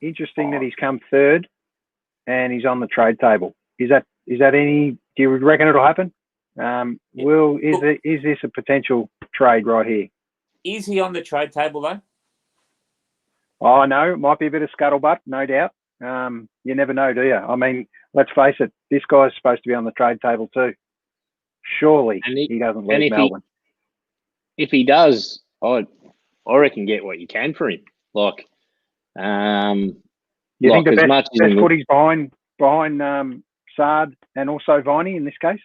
interesting that he's come third and he's on the trade table. Is that any? Do you reckon it'll happen? Is this a potential trade right here? Is he on the trade table though? Oh no, it might be a bit of scuttlebutt, no doubt. You never know, do you? I mean, let's face it, this guy's supposed to be on the trade table too. Surely he doesn't leave Melbourne. If he does, I reckon get what you can for him. Like, you think the best footy's behind Saad and also Viney in this case?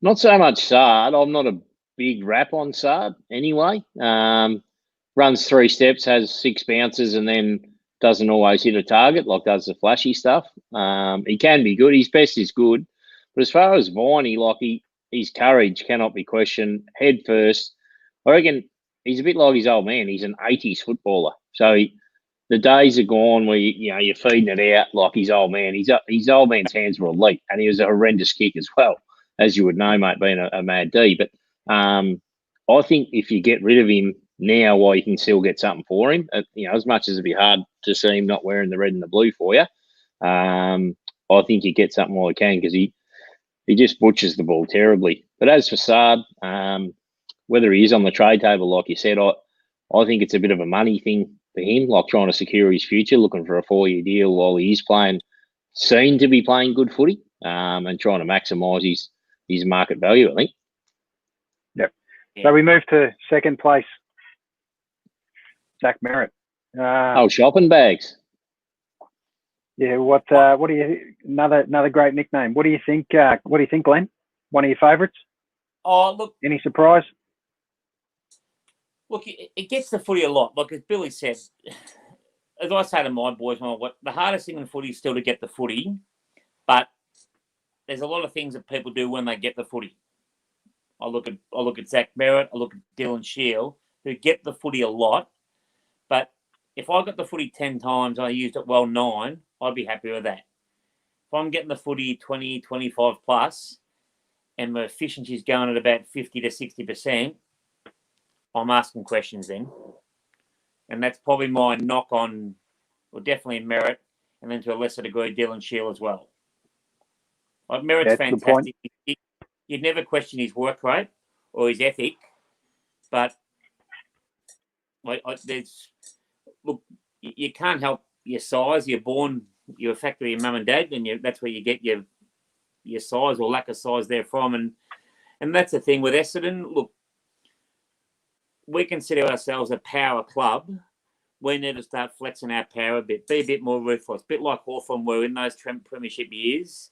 Not so much Saad. I'm not a big rap on Saad anyway. Runs 3 steps, has 6 bounces, and then doesn't always hit a target, like does the flashy stuff. He can be good. His best is good. But as far as Viney, like his courage cannot be questioned. Head first. I reckon he's a bit like his old man. He's an 80s footballer. So the days are gone where you're feeding it out like his old man. His old man's hands were elite, and he was a horrendous kick as well, as you would know, mate, being a mad D. But I think if you get rid of him now, while you can still get something for him, as much as it'd be hard to see him not wearing the red and the blue for you, I think you get something while you can, because he just butchers the ball terribly. But as for Saad, whether he is on the trade table, like you said, I think it's a bit of a money thing for him, like trying to secure his future, looking for a 4-year deal while he is seen to be playing good footy, and trying to maximise his market value, I think. Yep. So we move to second place. Zach Merritt. Shopping bags. Yeah. What do you? Another great nickname. What do you think? What do you think, Glenn? One of your favourites? Oh, look. Any surprise? Look, it gets the footy a lot. Like as Billy said, as I say to my boys, the hardest thing in footy is still to get the footy, but there's a lot of things that people do when they get the footy. I look at Zach Merritt. I look at Dylan Shield, who get the footy a lot. But if I got the footy 10 times and I used it well 9, I'd be happy with that. If I'm getting the footy 20, 25 plus, and my efficiency is going at about 50 to 60%, I'm asking questions then. And that's probably my knock on, well, definitely Merritt, and then to a lesser degree, Dylan Shield as well. Like Merritt's fantastic. You'd never question his work rate or his ethic, but you can't help your size. You're a factor of your mum and dad, and that's where you get your size or lack of size therefrom. And that's the thing with Essendon. Look, we consider ourselves a power club. We need to start flexing our power a bit, be a bit more ruthless, a bit like Hawthorn were in those premiership years.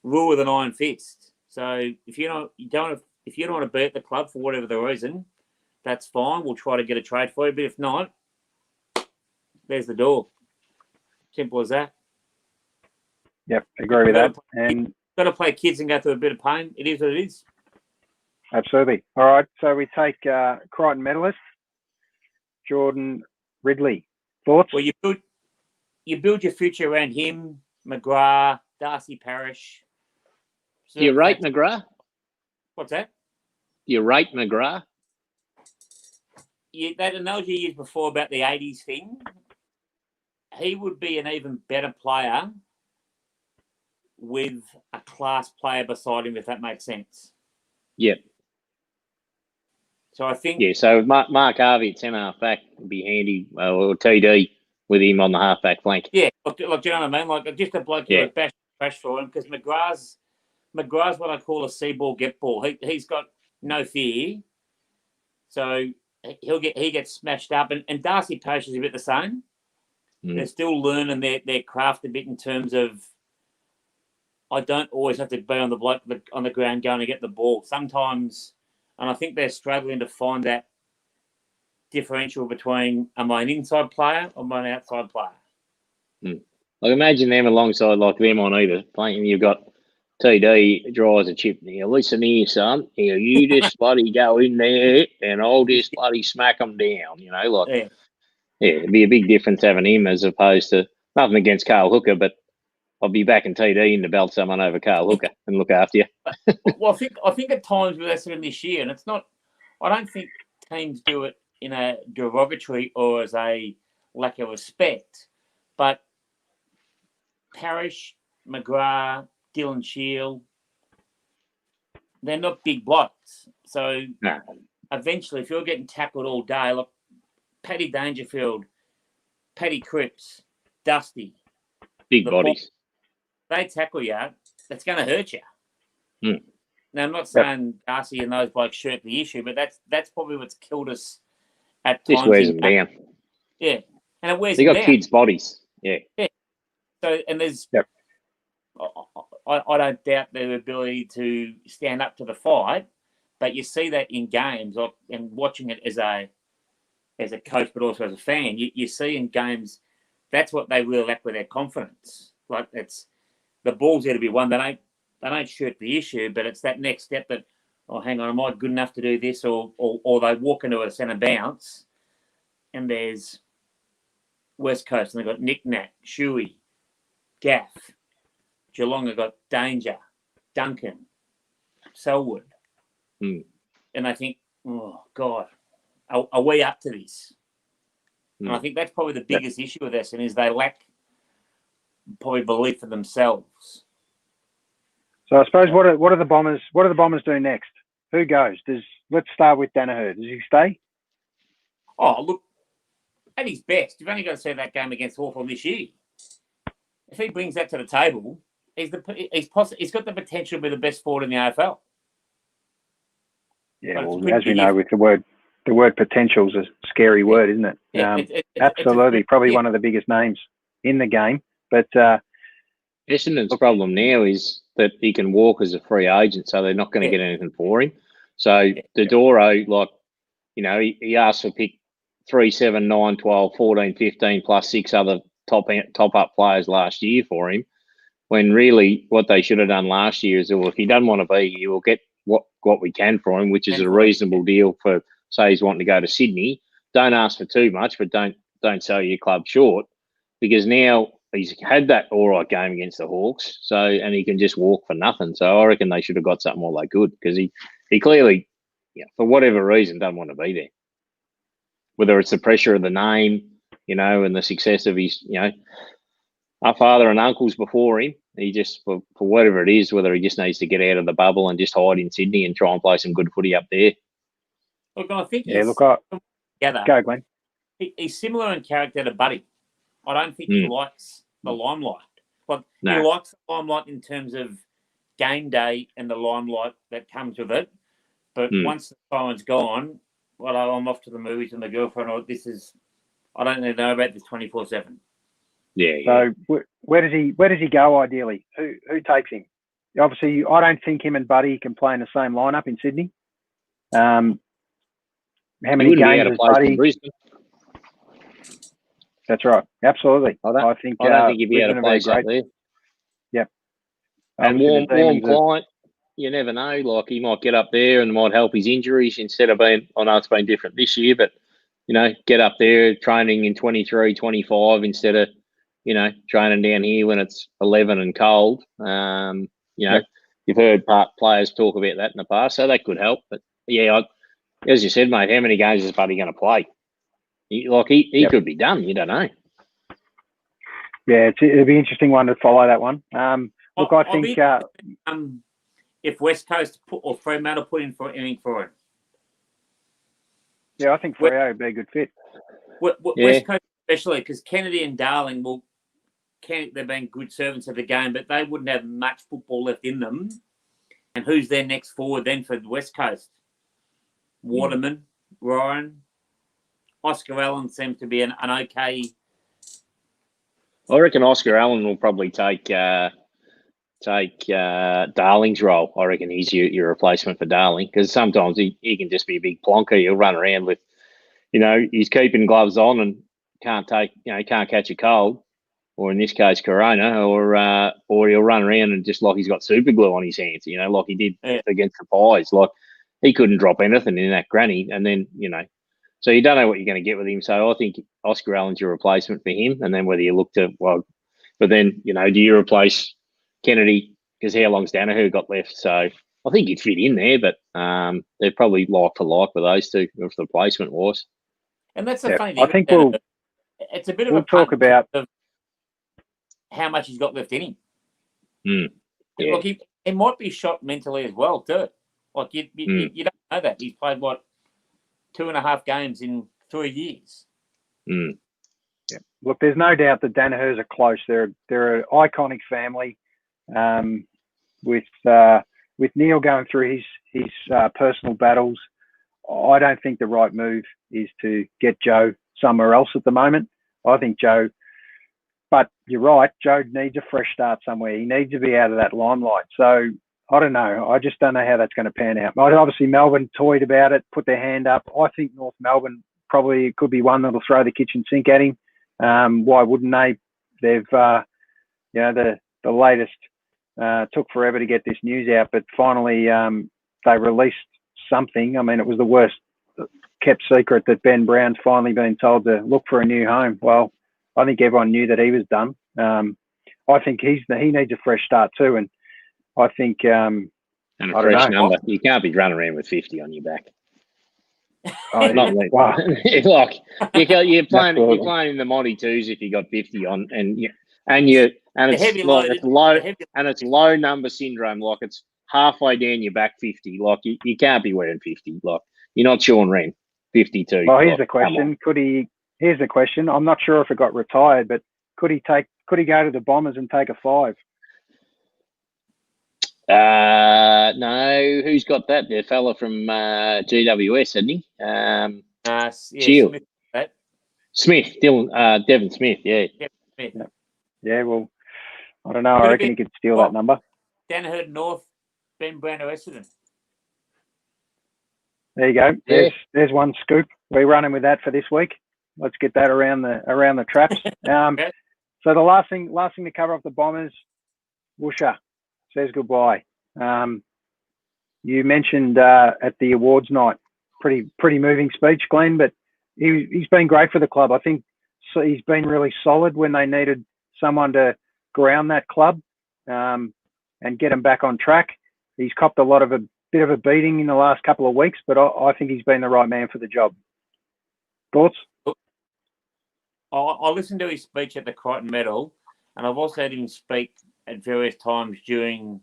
Rule with an iron fist. So if you don't want to beat the club for whatever the reason, that's fine. We'll try to get a trade for you. But if not, there's the door. Simple as that. Yep, agree with that. And got to play kids and go through a bit of pain. It is what it is. absolutely. All right, so we take Crichton medalist Jordan Ridley. Thoughts? Well, you build your future around him, McGrath, Darcy Parish. Do you rate McGrath? What's that? Do you rate McGrath? That analogy you used before about the 80s thing, he would be an even better player with a class player beside him, if that makes sense. Yep. So I think... Yeah, so Mark Harvey at centre half-back would be handy, or TD with him on the half-back flank. Yeah, look, do you know what I mean? Like, just a bloke who would bash for him, because McGrath's what I call a see ball, get ball. He's got no fear. So he gets smashed up. And Darcy Parish is a bit the same. They're still learning their craft a bit in terms of, I don't always have to be on the bloke on the ground going to get the ball. Sometimes, and I think they're struggling to find that differential between, am I an inside player or am I an outside player? Like, imagine them alongside like them on either playing. You've got TD draws a chip. Now, listen here, son. You just bloody go in there and I'll just bloody smack them down. You know, like, it'd be a big difference having him as opposed to, nothing against Carl Hooker, but I'll be back in TD in to belt someone over Carl Hooker and look after you. Well, I think at times with Essendon this year, and it's not, I don't think teams do it in a derogatory or as a lack of respect, but Parish, McGrath, Dylan Shield, they're not big blokes. So eventually, if you're getting tackled all day, look, Paddy Dangerfield, Paddy Cripps, Dusty, big bodies. They tackle you, that's going to hurt you. Now, I'm not saying Darcy and those blokes shirt the issue, but that's probably what's killed us at times. Just wears them down. Yeah. And it wears them down. They got kids' bodies. Yeah. So, and there's... I don't doubt their ability to stand up to the fight, but you see that in games, and watching it as a coach, but also as a fan, you see in games that's what they really lack with their confidence. Like, it's the ball's there to be won. They don't shirt the issue, but it's that next step that, oh, hang on, am I good enough to do this? Or they walk into a centre bounce, and there's West Coast, and they've got Nick Nat, Shuey, Gaff. Geelong have got Danger, Duncan, Selwood. And I think, oh, God, are we up to this? And I think that's probably the biggest issue with Essendon is they lack probably belief in themselves. So I suppose what are the Bombers do next? Who goes? Let's start with Danaher. Does he stay? Oh, look, at his best, you've only got to see that game against Hawthorn this year. If he brings that to the table, he's got the potential to be the best forward in the AFL. Yeah, well, as we know, with the word potential is a scary word, isn't it? Yeah, absolutely, probably one of the biggest names in the game. But Essendon's problem now is that he can walk as a free agent, so they're not going to get anything for him. So Dodoro, like, you know, he asked for pick 3, 7, 9, 12, 14, 15 plus 6 other top up players last year for him. When really what they should have done last year is, well, if he doesn't want to be here, we'll get what we can for him, which is a reasonable deal for, say, he's wanting to go to Sydney. Don't ask for too much, but don't sell your club short, because now he's had that all right game against the Hawks, and he can just walk for nothing. So I reckon they should have got something more like good, because he clearly, for whatever reason, doesn't want to be there. Whether it's the pressure of the name, and the success of his, our father and uncles before him, he just, for whatever it is, whether he just needs to get out of the bubble and just hide in Sydney and try and play some good footy up there. Look, I think go, Glenn. He's similar in character to Buddy. I don't think he likes the limelight. But he likes the limelight in terms of game day and the limelight that comes with it. But once the phone's gone, well, I'm off to the movies and the girlfriend, or I don't even know about this 24/7. Yeah. So where does he go ideally? Who takes him? Obviously, I don't think him and Buddy can play in the same lineup in Sydney. How many games has Buddy? That's right. Absolutely. I don't think he'd be able to play up there. Yep. And Obviously, the warm Demons are- client, you never know. Like, he might get up there and might help his injuries instead of being, I know it's been different this year, but, get up there training in 23, 25 instead of, training down here when it's 11 and cold. Yep. You've heard players talk about that in the past, so that could help. But, yeah, as you said, mate, how many games is Buddy going to play? He Yep. could be done. You don't know. Yeah, it'll be an interesting one to follow that one. Look, I think if West Coast or Fremantle put in for anything for him. I think Freo would be a good fit. West Coast especially, because Kennedy and Darling they've been good servants of the game, but they wouldn't have much football left in them. And who's their next forward then for the West Coast? Waterman, Ryan, Oscar Allen seems to be an okay. I reckon Oscar Allen will probably take Darling's role. I reckon he's your replacement for Darling, because sometimes he can just be a big plonker. He'll run around with, he's keeping gloves on and can't catch a cold, or in this case, Corona, or he'll run around and just like he's got super glue on his hands, like he did against the Pies. Like, he couldn't drop anything in that granny, and then, so you don't know what you're going to get with him. So I think Oscar Allen's your replacement for him, and then whether you look to, but then, do you replace Kennedy, because how long's Danaher got left? So I think he'd fit in there, but they're probably like for like with those two, if the replacement was. And that's the funny thing. I think it's a bit of we'll a talk about how much he's got left in him. Yeah. Look, he might be shot mentally as well too. Like you don't know that. He's played 2.5 games in 3 years. Yeah. Look, there's no doubt the Danahers are close. They're an iconic family. With Neil going through his personal battles, I don't think the right move is to get Joe somewhere else at the moment. I think Joe, but you're right, Joe needs a fresh start somewhere. He needs to be out of that limelight. So I don't know. I just don't know how that's going to pan out. Obviously, Melbourne toyed about it, put their hand up. I think North Melbourne probably could be one that'll throw the kitchen sink at him. Why wouldn't they? They've, the latest took forever to get this news out, but finally they released something. I mean, it was the worst kept secret that Ben Brown's finally been told to look for a new home. Well, I think everyone knew that he was done. I think he needs a fresh start too, and I think and a fresh number. You can't be running around with 50 on your back. Not me. Wow. Like you're playing in the Monty twos if you got 50 on, it's low number syndrome. Like, it's halfway down your back 50. Like, you can't be wearing 50. Like, you're not Sean Wren, 52. Well, here's the question. Here's the question. I'm not sure if it got retired, but could he go to the Bombers and take a 5? No. Who's got that? The fella from GWS, isn't he? Smith. Smith, Dylan, Devon Smith. Yeah. Smith. Yeah. Well, I don't know. I reckon he could steal that number. Danaher North, Ben Brown to Essendon. There you go. There's one scoop. We're running with that for this week. Let's get that around the traps. Okay. So the last thing to cover off the Bombers, Woosha says goodbye. You mentioned at the awards night, pretty moving speech, Glenn, but he's been great for the club. I think so he's been really solid when they needed someone to ground that club and get them back on track. He's copped a bit of a beating in the last couple of weeks, but I think he's been the right man for the job. Thoughts? I listened to his speech at the Crichton Medal, and I've also had him speak at various times during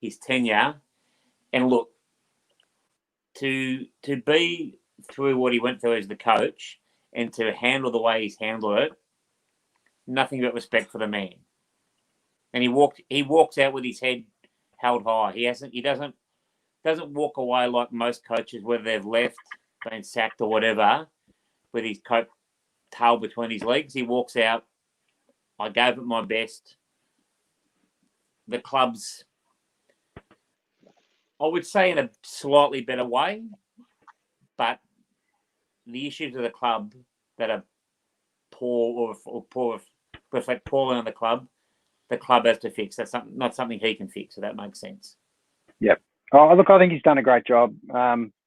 his tenure. And look, to be through what he went through as the coach and to handle the way he's handled it, nothing but respect for the man. And he walks out with his head held high. He doesn't walk away like most coaches, whether they've left, been sacked or whatever, with his coat tail between his legs. He walks out, I gave it my best. The club's, I would say, in a slightly better way, but the issues of the club that are poor or reflect poorly on the club, the club has to fix. That's not something he can fix. So that makes sense. Yep. Oh, look, I think he's done a great job.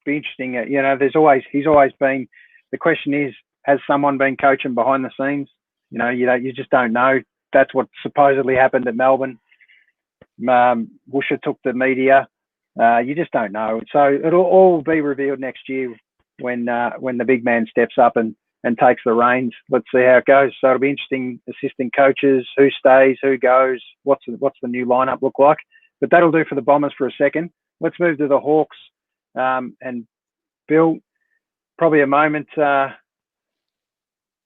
Be interesting. He's always been. The question is, has someone been coaching behind the scenes? You just don't know. That's what supposedly happened at Melbourne. Woosha took the media. You just don't know. So it'll all be revealed next year when the big man steps up and takes the reins. Let's see how it goes. So it'll be interesting. Assistant coaches, who stays, who goes, what's the new lineup look like. But that'll do for the Bombers for a second. Let's move to the Hawks. And Bill, probably a moment. I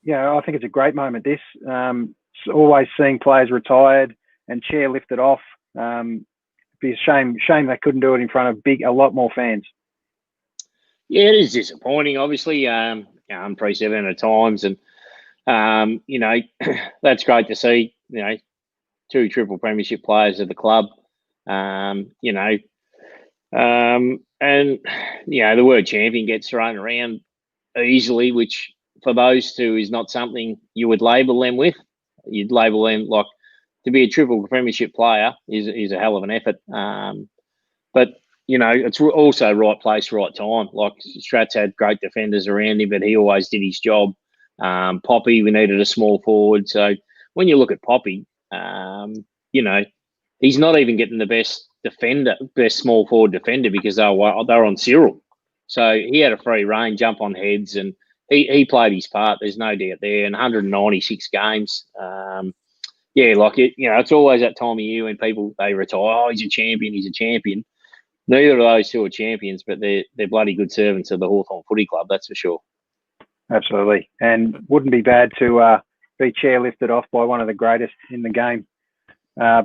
think it's a great moment. This always seeing players retired and chair lifted off. Be a shame they couldn't do it in front of a lot more fans. Yeah, it is disappointing. Obviously, unprecedented times, and that's great to see. 2 triple premiership players at the club. And the word champion gets thrown around easily, which for those two is not something you would label them with. You'd label them like, to be a triple premiership player is a hell of an effort. But it's also right place, right time. Like Strats had great defenders around him, but he always did his job. Poppy, we needed a small forward. So when you look at Poppy, he's not even getting the best small forward defender because they were on Cyril. So he had a free rein, jump on heads, and he played his part. There's no doubt there. And 196 games. It's always that time of year when people, they retire. Oh, he's a champion. Neither of those two are champions, but they're bloody good servants of the Hawthorn Footy Club, that's for sure. Absolutely. And wouldn't be bad to be chairlifted off by one of the greatest in the game,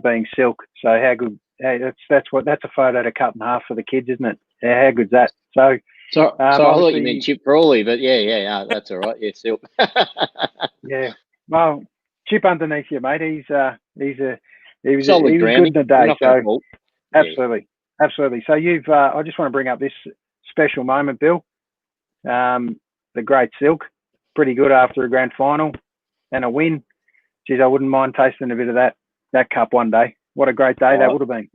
being Silk. So how good? Hey, that's a photo to cut in half for the kids, isn't it? Yeah, how good's that? So I thought you meant Chip Frawley, but yeah, that's all right. Yeah, Silk. Yeah. Well, Chip underneath you, mate. He was good grounding. in the day. So absolutely. Absolutely. So I just want to bring up this special moment, Bill. The great Silk, pretty good after a grand final and a win. Geez, I wouldn't mind tasting a bit of that cup one day. What a great day that would have been.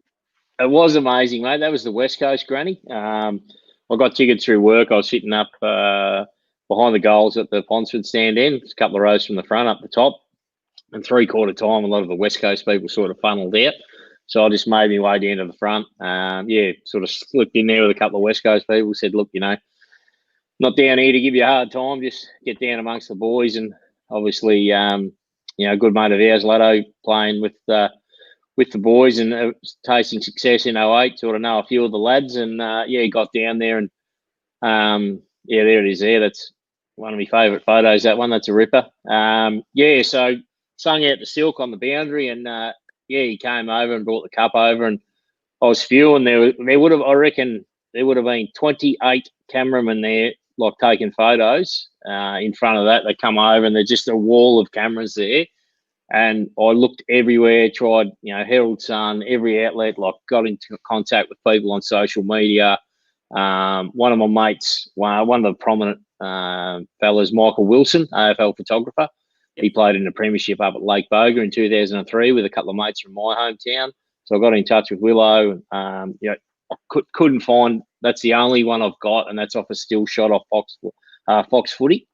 It was amazing, mate. That was the West Coast granny. I got tickets through work. I was sitting up behind the goals at the Ponsford stand end, a couple of rows from the front up the top. And 3/4 time, a lot of the West Coast people sort of funneled out. So I just made my way down to the front. Sort of slipped in there with a couple of West Coast people, said, look, not down here to give you a hard time, just get down amongst the boys. And obviously, a good mate of ours, Laddo, playing with the boys and tasting success in 08, sort of know a few of the lads. And, he got down there and, there it is there. That's one of my favourite photos, that one. That's a ripper. So sung out the Silk on the boundary and, he came over and brought the cup over, and I was spewing. There would have been 28 cameramen there, like taking photos in front of that. They come over and there's just a wall of cameras there. And I looked everywhere, tried, Herald Sun, every outlet, like got into contact with people on social media. One of my mates, one of the prominent fellas, Michael Wilson, AFL photographer. He played in the premiership up at Lake Boga in 2003 with a couple of mates from my hometown. So I got in touch with Willow. I couldn't find. That's the only one I've got, and that's off a still shot off Fox Footy.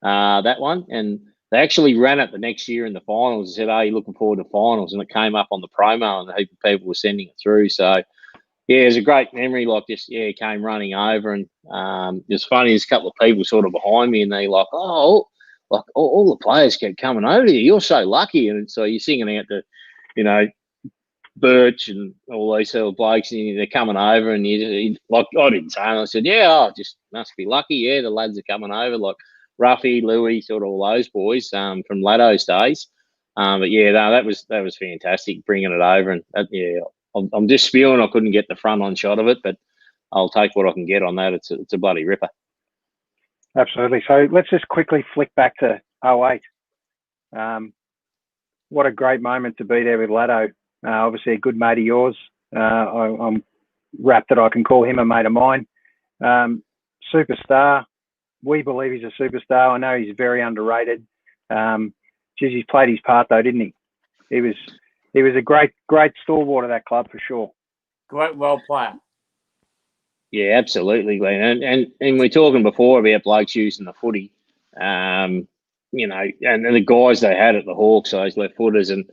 That one, and they actually ran it the next year in the finals and said, "Are you looking forward to finals?" And it came up on the promo, and a heap of people were sending it through. So it was a great memory. Like this, it came running over, and it was funny. There's a couple of people sort of behind me, and they're like, "Oh." Like all the players kept coming over to you. You're so lucky. And so you're singing out to, Birch and all these little blokes, and they're coming over. And like I didn't say, and I said, just must be lucky. Yeah, the lads are coming over, like Ruffy, Louis, sort of all those boys from Laddo's days. That was fantastic bringing it over. And I'm just spewing. I couldn't get the front on shot of it, but I'll take what I can get on that. It's a bloody ripper. Absolutely. So let's just quickly flick back to 08. What a great moment to be there with Laddo. Obviously a good mate of yours. I'm rapt that I can call him a mate of mine. Superstar. We believe he's a superstar. I know he's very underrated. He's played his part though, didn't he? he was a great stalwart of that club for sure. Great role player. Yeah, absolutely, Glenn. And we're talking before about blokes using the footy, you know, and the guys they had at the Hawks, those left footers, and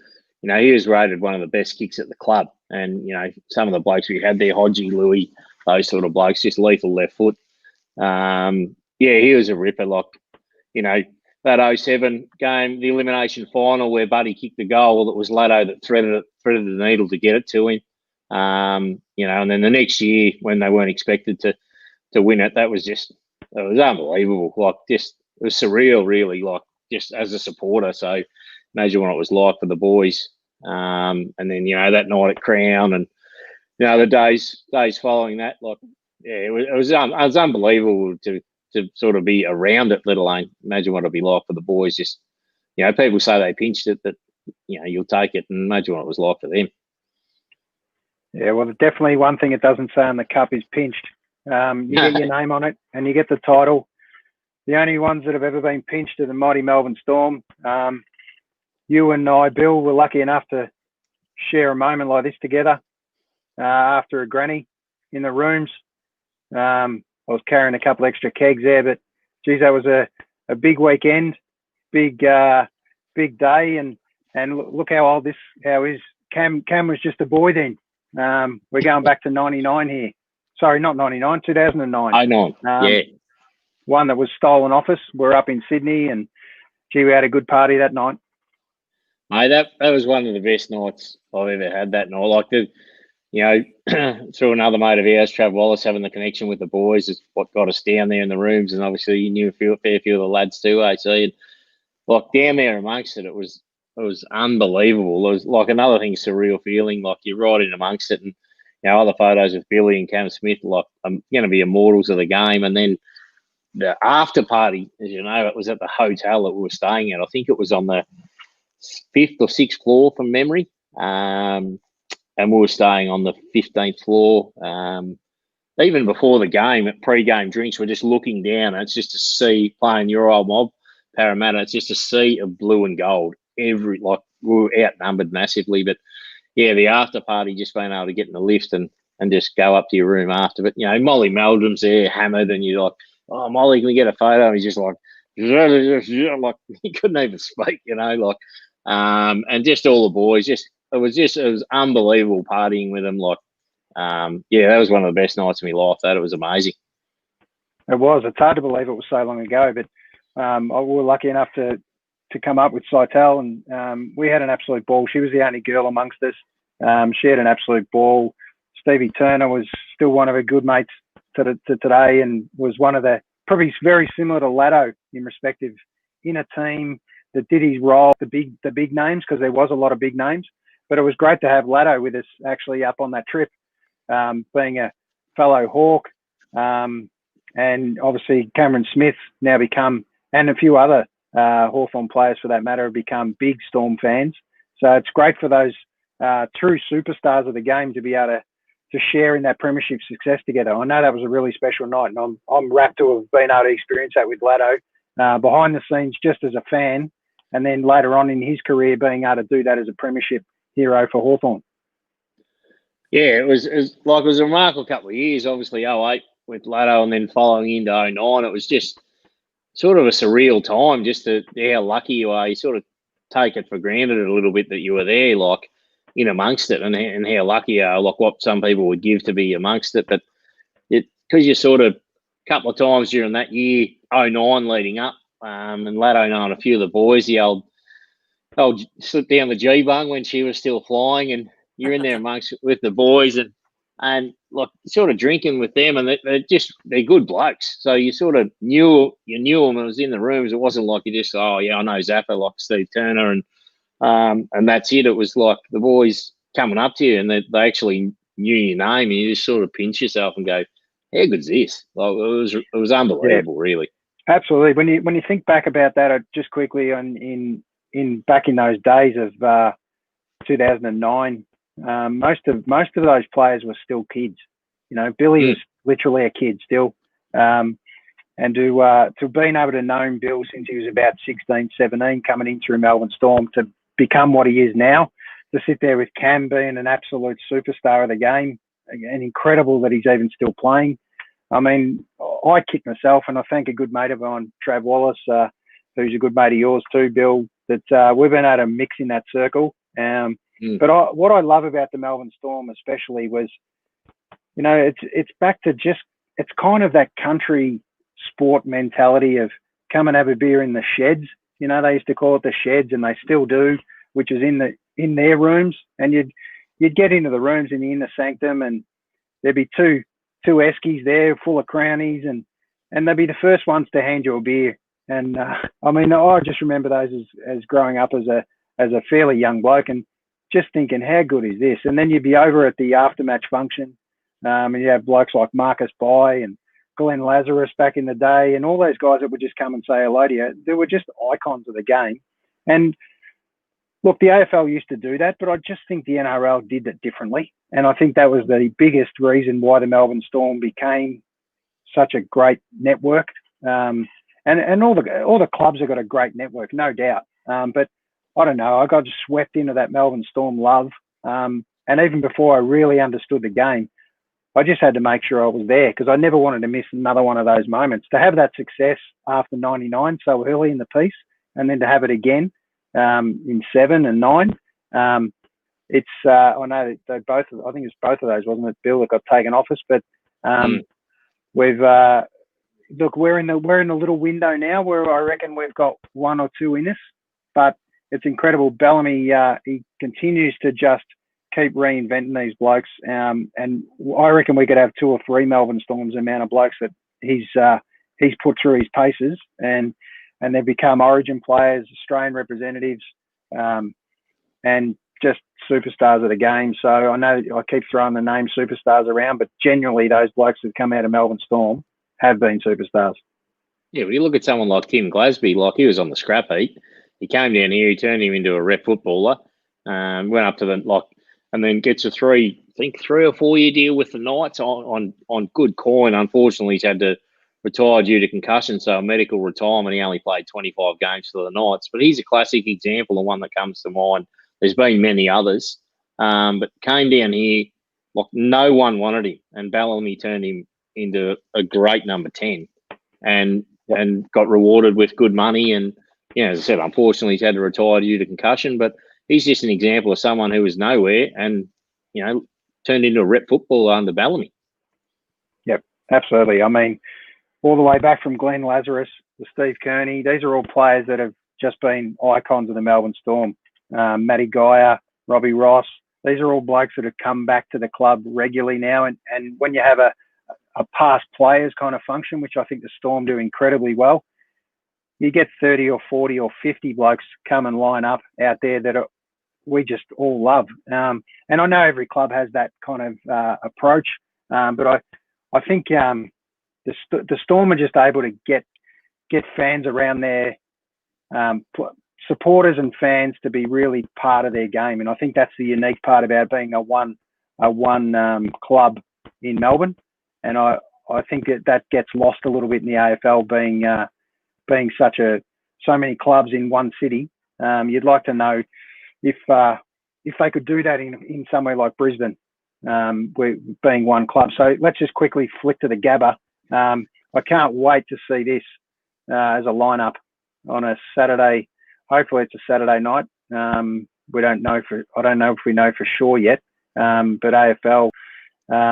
you know, he was rated one of the best kicks at the club. And you know, some of the blokes we had there, Hodgie, Louis, those sort of blokes, just lethal left foot. Yeah, he was a ripper. Like, you know, that 07 game, the elimination final where Buddy kicked the goal, well, it was Laddo that threaded the needle to get it to him. You know, and then the next year when they weren't expected to win it, it was unbelievable. Like, just, it was surreal, really, like, just as a supporter. So imagine what it was like for the boys. And then, you know, that night at Crown and, you know, the days following that, like, yeah, it was unbelievable to sort of be around it, let alone imagine what it'd be like for the boys. Just, you know, people say they pinched it, but, you know, you'll take it, and imagine what it was like for them. Yeah, well, definitely one thing it doesn't say on the cup is pinched. You get your name on it and you get the title. The only ones that have ever been pinched are the mighty Melbourne Storm. You and I, Bill, were lucky enough to share a moment like this together after a granny in the rooms. I was carrying a couple extra kegs there, but geez, that was a big weekend, big day, and look how old how is Cam was just a boy then. We're going back to 99 here. Sorry, not 99, 2009. I know. Yeah. One that was stolen off us. We're up in Sydney, and gee, we had a good party that night. Mate, that was one of the best nights I've ever had that night. Like, you know, through another mate of ours, Trav Wallace, having the connection with the boys is what got us down there in the rooms. And obviously you knew a fair few of the lads too, AC. And like, down there amongst it, it was unbelievable. It was like another thing, surreal feeling. Like, you're right in amongst it. And, you know, other photos of Billy and Cam Smith, like, I'm going to be immortals of the game. And then the after party, as you know, it was at the hotel that we were staying at. I think it was on the 5th or 6th floor from memory. And we were staying on the 15th floor. Even before the game, at pre-game drinks, we're just looking down. And it's just a sea, playing your old mob, Parramatta. It's just a sea of blue and gold. We were outnumbered massively. But, yeah, the after party, just being able to get in the lift and just go up to your room after. But, you know, Molly Meldrum's there, hammered, and you're like, oh, Molly, can we get a photo? And he's just like, he couldn't even speak, you know, like, and just all the boys, it was unbelievable partying with them. Like, yeah, that was one of the best nights of my life. It was amazing. It was. It's hard to believe it was so long ago, but we were lucky enough to come up with Saitel, and we had an absolute ball. She was the only girl amongst us. She had an absolute ball. Stevie Turner was still one of her good mates to today, and was one of the, probably very similar to Laddo in respect of in a team that did his role, the big names, because there was a lot of big names. But it was great to have Laddo with us actually up on that trip, being a fellow Hawk, and obviously Cameron Smith now become, and a few other Hawthorn players for that matter, have become big Storm fans. So it's great for those true superstars of the game to be able to share in that premiership success together. I know that was a really special night, and I'm rapt to have been able to experience that with Laddo behind the scenes, just as a fan, and then later on in his career being able to do that as a premiership hero for Hawthorn. Yeah, it was a remarkable couple of years. Obviously, 08 with Laddo, and then following into 09, it was just sort of a surreal time. Just how lucky you are. You sort of take it for granted a little bit that you were there, like, in amongst it, and how lucky you are. Like, what some people would give to be amongst it, but because you sort of a couple of times during that year, 09 leading up, and Laddo knowing a few of the boys, the old slip down the G-bung when she was still flying, and you're in there amongst with the boys and like sort of drinking with them, and they're good blokes. So you sort of knew them. It was in the rooms. It wasn't like you just, oh yeah, I know Zappa, like Steve Turner, and that's it. It was like the boys coming up to you, and they actually knew your name, and you just sort of pinch yourself and go, how good's this? Like, it was unbelievable, really. Absolutely. When you think back about that, just quickly back in those days of 2009, most of those players were still kids. You know, Billy was literally a kid still, and to being able to know Bill since he was about 16, 17, coming in through Melbourne Storm to become what he is now, to sit there with Cam being an absolute superstar of the game, and incredible that he's even still playing. I mean, I kick myself, and I thank a good mate of mine, Trav Wallace, who's a good mate of yours too, Bill, that we've been able to mix in that circle. But what I love about the Melbourne Storm especially was, you know, it's back to just, it's kind of that country sport mentality of come and have a beer in the sheds. You know, they used to call it the sheds, and they still do, which is in their rooms. And you'd get into the rooms in the inner sanctum, and there'd be two eskies there full of crownies, and they'd be the first ones to hand you a beer. And I mean, I just remember those as growing up as a fairly young bloke, and just thinking, how good is this? And then you'd be over at the aftermatch function, and you have blokes like Marcus Bai and Glenn Lazarus back in the day, and all those guys that would just come and say hello to you. They were just icons of the game. And look, the AFL used to do that, but I just think the NRL did it differently. And I think that was the biggest reason why the Melbourne Storm became such a great network. And all the clubs have got a great network, no doubt. But I don't know, I got just swept into that Melbourne Storm love. And even before I really understood the game, I just had to make sure I was there, because I never wanted to miss another one of those moments. To have that success after 99 so early in the piece, and then to have it again in 7 and 9, it's I know they both, I think it's both of those, wasn't it, Bill, that got taken off us? But we've look, we're in a little window now where I reckon we've got 1 or 2 in us, but it's incredible. Bellamy, he continues to just keep reinventing these blokes, and I reckon we could have 2 or 3 Melbourne Storms, the amount of blokes that he's put through his paces, and they've become Origin players, Australian representatives, and just superstars of the game. So I know I keep throwing the name superstars around, but genuinely those blokes that come out of Melbourne Storm have been superstars. Yeah, but you look at someone like Tim Glasby, like he was on the scrap heap. He came down here, he turned him into a rep footballer, went up to and then gets a 3 or 4 year deal with the Knights on good coin. Unfortunately, he's had to retire due to concussion, so a medical retirement. He only played 25 games for the Knights, but he's a classic example, the one that comes to mind. There's been many others, but came down here like no one wanted him, and Bellamy turned him into a great number 10, and got rewarded with good money. And as I said, unfortunately, he's had to retire due to concussion, but he's just an example of someone who was nowhere and turned into a rep footballer under Bellamy. Yep, absolutely. I mean, all the way back from Glenn Lazarus to Steve Kearney, these are all players that have just been icons of the Melbourne Storm. Matty Geyer, Robbie Ross, these are all blokes that have come back to the club regularly now. And when you have a past players kind of function, which I think the Storm do incredibly well, you get 30 or 40 or 50 blokes come and line up out there that we just all love. And I know every club has that kind of approach, but I think the Storm are just able to get fans around their supporters and fans to be really part of their game. And I think that's the unique part about being a one club in Melbourne. And I think that gets lost a little bit in the AFL, being so many clubs in one city. You'd like to know if they could do that in somewhere like Brisbane, being one club. So let's just quickly flick to the Gabba. I can't wait to see this as a lineup on a Saturday. Hopefully it's a Saturday night. I don't know if we know for sure yet. But AFL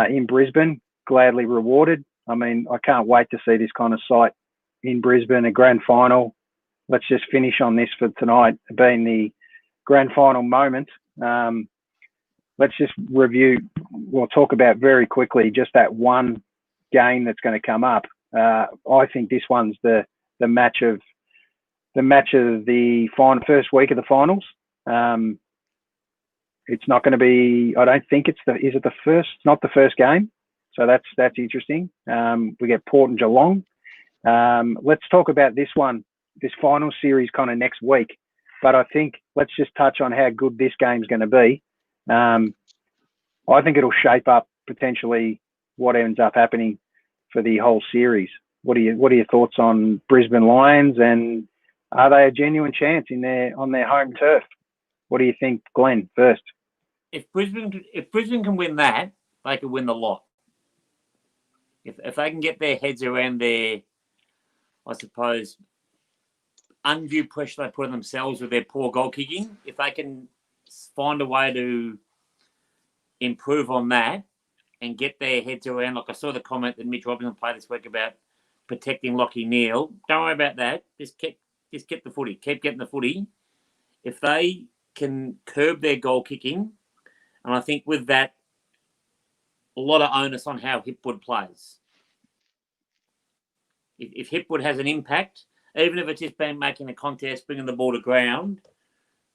in Brisbane, gladly rewarded. I mean, I can't wait to see this kind of sight in Brisbane, a grand final. Let's just finish on this for tonight, being the grand final moment. Let's just review. We'll talk about very quickly just that one game that's going to come up. I think this one's the match of the first week of the finals. It's not going to be. I don't think it's is it the first? Not the first game. So that's interesting. We get Port and Geelong. Let's talk about this final series kind of next week. But I think let's just touch on how good this game's going to be. I think it'll shape up potentially what ends up happening for the whole series. What are your thoughts on Brisbane Lions, and are they a genuine chance on their home turf? What do you think, Glenn, first? If Brisbane can win that, they could win the lot. If they can get their heads around their, I suppose, undue pressure they put on themselves with their poor goal kicking, if they can find a way to improve on that and get their heads around, like I saw the comment that Mitch Robinson played this week about protecting Lockie Neal. Don't worry about that. Just get the footy. Keep getting the footy. If they can curb their goal kicking, and I think with that, a lot of onus on how Hipwood plays. If Hipwood has an impact, even if it's just been making a contest, bringing the ball to ground,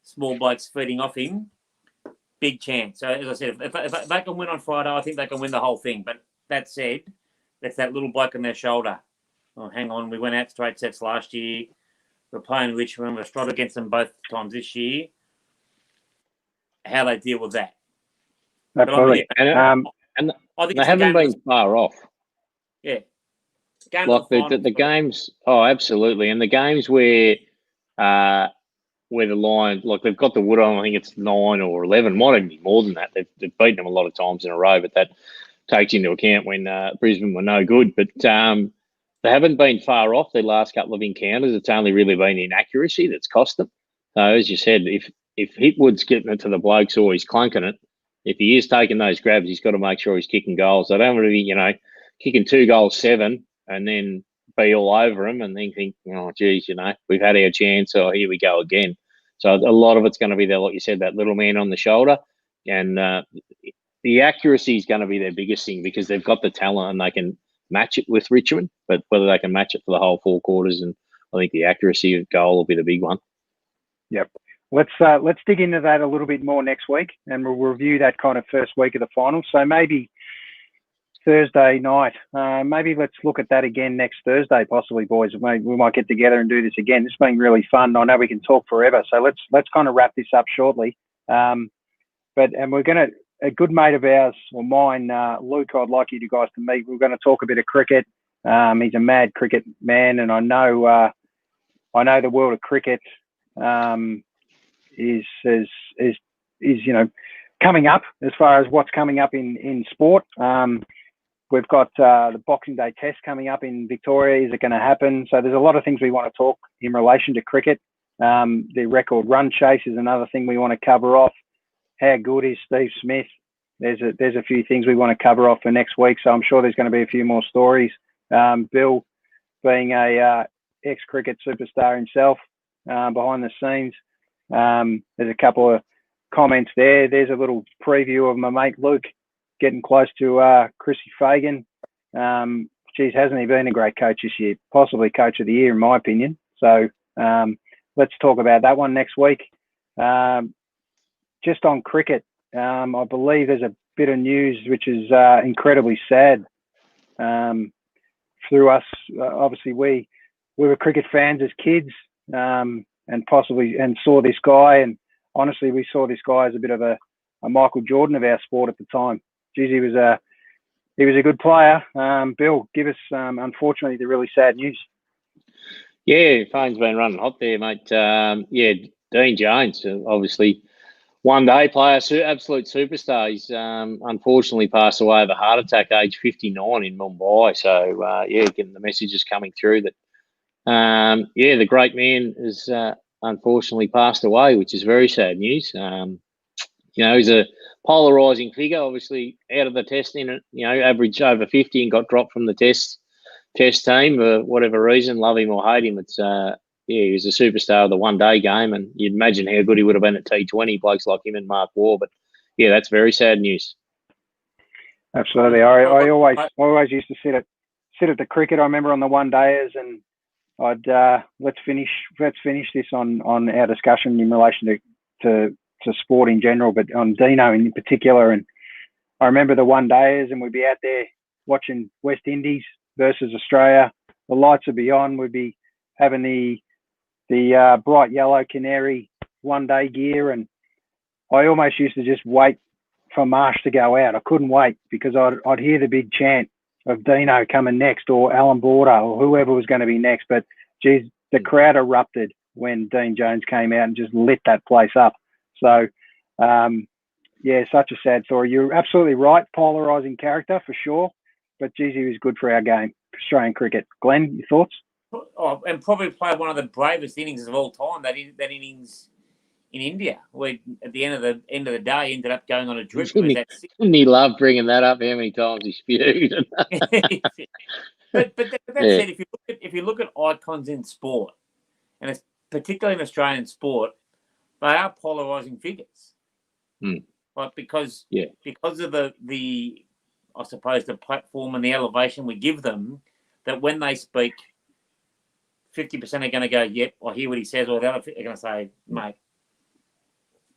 small blokes feeding off him, big chance. So, as I said, if they can win on Friday, I think they can win the whole thing. But that said, that's that little bloke on their shoulder. Oh, hang on, we went out straight sets last year. We're playing Richmond. We're straight against them both times this year. How they deal with that. Absolutely. And I think they haven't been far off. Yeah. Like the games, absolutely. And the games where the line, like they've got the wood on, I think it's 9 or 11, might even be more than that. They've beaten them a lot of times in a row, but that takes into account when Brisbane were no good. But they haven't been far off their last couple of encounters. It's only really been inaccuracy that's cost them. So as you said, if Hipwood's getting it to the blokes or he's clunking it, if he is taking those grabs, he's got to make sure he's kicking goals. They don't want to be, kicking 2 goals, 7, and then be all over them and then think, oh, geez, we've had our chance, or here we go again. So a lot of it's going to be there, like you said, that little man on the shoulder. And the accuracy is going to be their biggest thing because they've got the talent and they can match it with Richmond, but whether they can match it for the whole 4 quarters, and I think the accuracy of goal will be the big one. Yep. Let's dig into that a little bit more next week, and we'll review that kind of first week of the final. So maybe Thursday night, maybe let's look at that again next Thursday, possibly, boys. Maybe we might get together and do this again. This has been really fun. I know we can talk forever, so let's kind of wrap this up shortly. And we're going to, a good mate of ours, or mine, Luke, I'd like you guys to meet. We're going to talk a bit of cricket. He's a mad cricket man, and I know the world of cricket is coming up as far as what's coming up in sport. We've got the Boxing Day test coming up in Victoria. Is it going to happen? So there's a lot of things we want to talk in relation to cricket. The record run chase is another thing we want to cover off. How good is Steve Smith? There's a few things we want to cover off for next week. So I'm sure there's going to be a few more stories. Bill, being a ex-cricket superstar himself, behind the scenes, there's a couple of comments there. There's a little preview of my mate Luke getting close to Chrissy Fagan. Geez, hasn't he been a great coach this year? Possibly coach of the year, in my opinion. So let's talk about that one next week. Just on cricket, I believe there's a bit of news which is incredibly sad. Through us, obviously we were cricket fans as kids, and saw this guy, and honestly we saw this guy as a bit of a Michael Jordan of our sport at the time. Geez, he was a good player. Bill, give us unfortunately the really sad news. Yeah, phone's been running hot there, mate. Dean Jones, obviously one-day player, absolute superstar. He's unfortunately passed away of a heart attack, age 59 in Mumbai. So, getting the messages coming through that, the great man has unfortunately passed away, which is very sad news. He's a polarising figure, obviously out of the testing, average over 50 and got dropped from the test team for whatever reason, love him or hate him. It's he was a superstar of the one-day game, and you'd imagine how good he would have been at T20, blokes like him and Mark Waugh. But yeah, that's very sad news. Absolutely. I always used to sit at the cricket. I remember on the one-dayers, and I'd let's finish this on our discussion in relation to sport in general, but on Dino in particular. And I remember the one-dayers, and we'd be out there watching West Indies versus Australia. The lights would be on. We'd be having the bright yellow canary one-day gear, and I almost used to just wait for Marsh to go out. I couldn't wait because I'd hear the big chant of Dino coming next, or Alan Border, or whoever was going to be next. But geez, the crowd erupted when Dean Jones came out and just lit that place up. So, yeah, such a sad story. You're absolutely right. Polarising character for sure, but geez, he was good for our game, Australian cricket. Glenn, your thoughts? Oh, and probably played one of the bravest innings of all time. That innings in India, where at the end of the day ended up going on a drip. Didn't he love bringing that up? How many times he spewed? but that said, if you look at icons in sport, and it's particularly in Australian sport, they are polarising figures. Like because of the I suppose the platform and the elevation we give them, that when they speak, 50% are going to go, "Yep, I hear what he says," or the other are going to say, "Mate,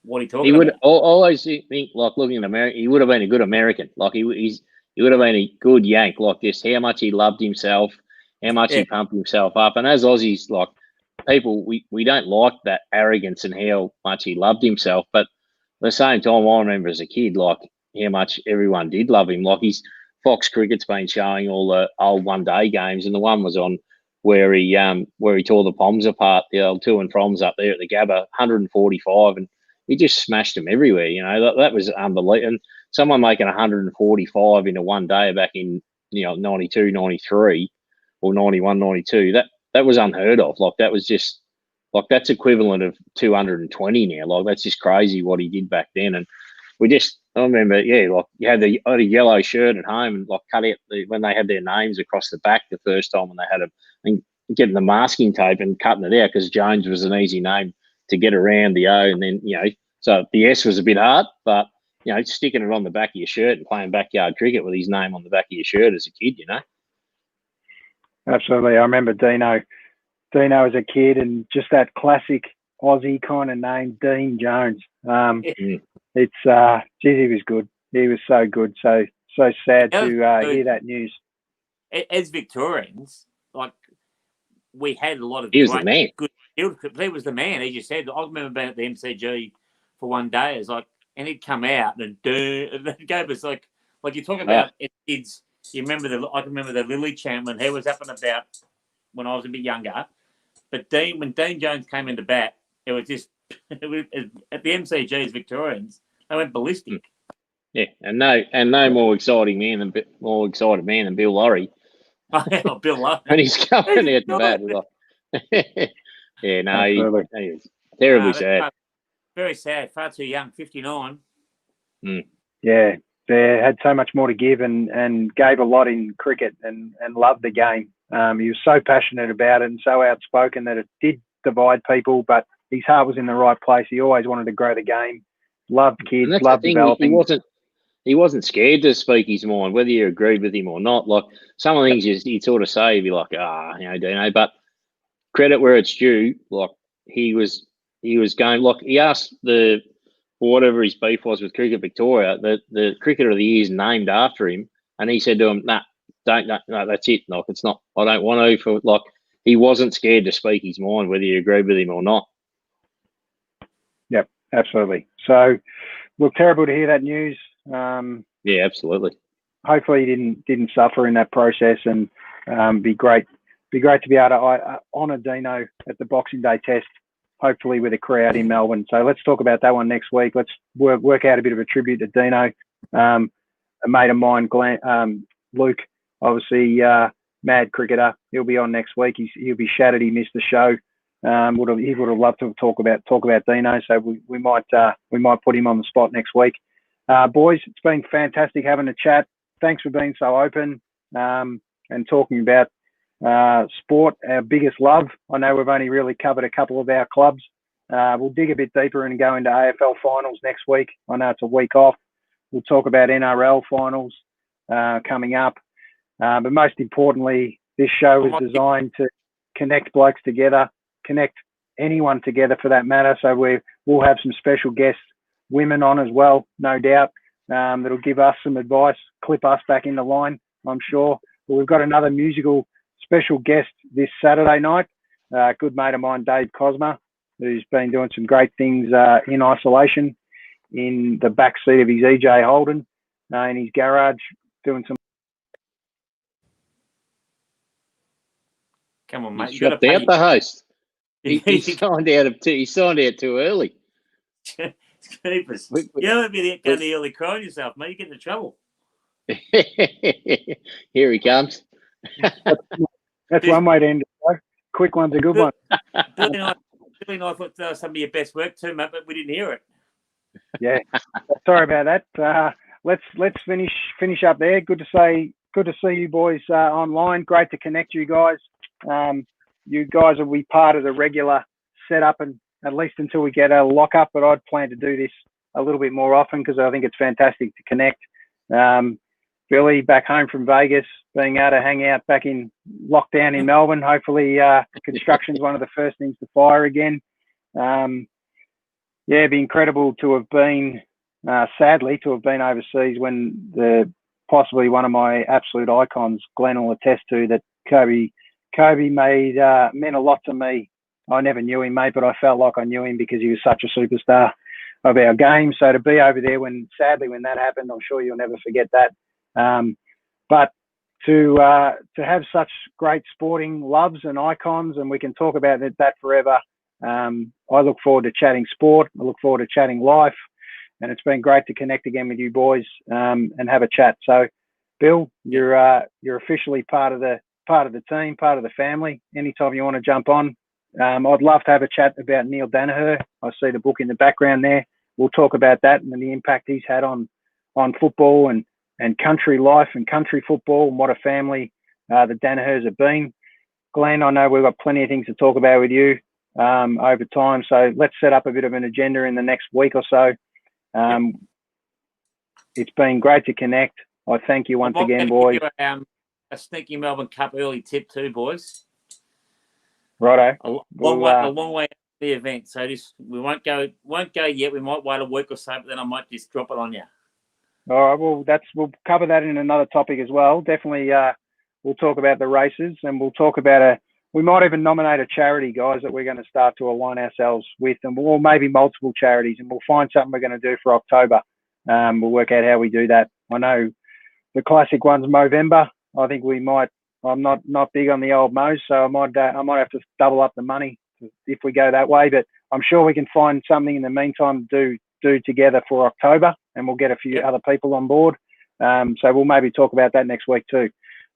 what are you talking about?" He would always think, like, looking at America, he would have been a good American. Like he would have been a good Yank. Like just how much he loved himself, how much he pumped himself up. And as Aussies, like people, we don't like that arrogance and how much he loved himself. But at the same time, I remember as a kid, like how much everyone did love him. Like Fox Cricket's been showing all the old one-day games, and the one was on where he tore the Poms apart, the old to and froms up there at the Gabba, 145, and he just smashed them everywhere. You know, that was unbelievable. And someone making 145 in a one day back in 92, 93, or 91, 92, that was unheard of. Like that was just like that's equivalent of 220 now. Like that's just crazy what he did back then. And I remember, like you had a yellow shirt at home and like cut out when they had their names across the back the first time when they had and getting the masking tape and cutting it out because Jones was an easy name to get around the O, and then so the S was a bit hard, but sticking it on the back of your shirt and playing backyard cricket with his name on the back of your shirt as a kid, Absolutely, I remember Dino as a kid, and just that classic Aussie kind of name, Dean Jones. It's geez, he was good. He was so good. So sad to hear that news. As Victorians, like we had a lot of he was the man. Good field. He was the man, as you said. I remember being at the MCG for one day. It's like, and he'd come out and it gave us like you talk about kids. You remember I can remember the Lily chant when he was up and about when I was a bit younger. But when Dean Jones came into bat, it was just at the MCG's Victorians, they went ballistic. Yeah, and no more excited man than Bill Lawry. Oh, Bill Lawry. And he's coming out the bat. Yeah, no, he was terribly sad. Very sad. Far too young, 59. Yeah, they had so much more to give and gave a lot in cricket and loved the game. He was so passionate about it and so outspoken that it did divide people, but his heart was in the right place. He always wanted to grow the game, loved kids, loved developing. He wasn't scared to speak his mind, whether you agreed with him or not. Like some of the things he'd sort of say, you'd be like, Dino. But credit where it's due. Like he was going. Like he asked whatever his beef was with Cricket Victoria, the Cricketer of the Year is named after him, and he said to him, no, that's it. Like it's not. I don't want to. He wasn't scared to speak his mind, whether you agreed with him or not. Yep, absolutely. So, look, terrible to hear that news. Yeah, absolutely. Hopefully, he didn't suffer in that process, and be great to be able to honour Dino at the Boxing Day Test. Hopefully, with a crowd in Melbourne. So let's talk about that one next week. Let's work out a bit of a tribute to Dino. A mate of mine, Luke, obviously mad cricketer. He'll be on next week. He'll be shattered. He missed the show. He would have loved to talk about Dino. So we might put him on the spot next week. Boys, it's been fantastic having a chat. Thanks for being so open and talking about sport, our biggest love. I know we've only really covered a couple of our clubs. We'll dig a bit deeper and go into AFL finals next week. I know it's a week off. We'll talk about NRL finals coming up. But most importantly, this show is designed to connect blokes together, connect anyone together for that matter. So we'll have some special guests, women on as well, no doubt, that'll give us some advice, clip us back in the line, I'm sure. But we've got another musical special guest this Saturday night, a good mate of mine, Dave Cosma, who's been doing some great things in isolation in the back seat of his EJ Holden in his garage, doing some. Come on, mate. You got the host. He signed out too early. Keepers. You don't be going the early cry on yourself, mate. You get into trouble. Here he comes. That's one way to end it. Though. Quick one's a good one. Billy and I thought that was some of your best work too, mate, but we didn't hear it. Yeah, sorry about that. Let's finish up there. Good to see you boys online. Great to connect you guys. You guys will be part of the regular setup, and at least until we get a lock up. But I'd plan to do this a little bit more often because I think it's fantastic to connect. Billy back home from Vegas, being able to hang out back in lockdown in Melbourne. Hopefully, construction's one of the first things to fire again. Yeah, it'd be incredible to have been, sadly, to have been overseas when possibly one of my absolute icons, Glenn, will attest to that Kobe meant a lot to me. I never knew him, mate, but I felt like I knew him because he was such a superstar of our game. So to be over there when that happened, I'm sure you'll never forget that. But to have such great sporting loves and icons, and we can talk about that forever. I look forward to chatting sport. I look forward to chatting life, and it's been great to connect again with you boys and have a chat. So, Bill, you're officially part of the team, part of the family. Anytime you want to jump on, I'd love to have a chat about Neil Danaher. I see the book in the background there. We'll talk about that and the impact he's had on football and country life and country football, and what a family the Danahers have been. Glenn, I know we've got plenty of things to talk about with you over time, so let's set up a bit of an agenda in the next week or so. It's been great to connect. I thank you once again, boys. A sneaky Melbourne Cup early tip too, boys. Righto. A long way to the event, so we won't go yet. We might wait a week or so, but then I might just drop it on you. All right. Well, we'll cover that in another topic as well. Definitely, we'll talk about the races, and we'll talk about we might even nominate a charity, guys, that we're going to start to align ourselves with, and or maybe multiple charities, and we'll find something we're going to do for October. We'll work out how we do that. I know the classic one's Movember. I think we might. I'm not big on the old Mo's, so I might have to double up the money if we go that way. But I'm sure we can find something in the meantime to do together for October, and we'll get a few other people on board. So we'll maybe talk about that next week too.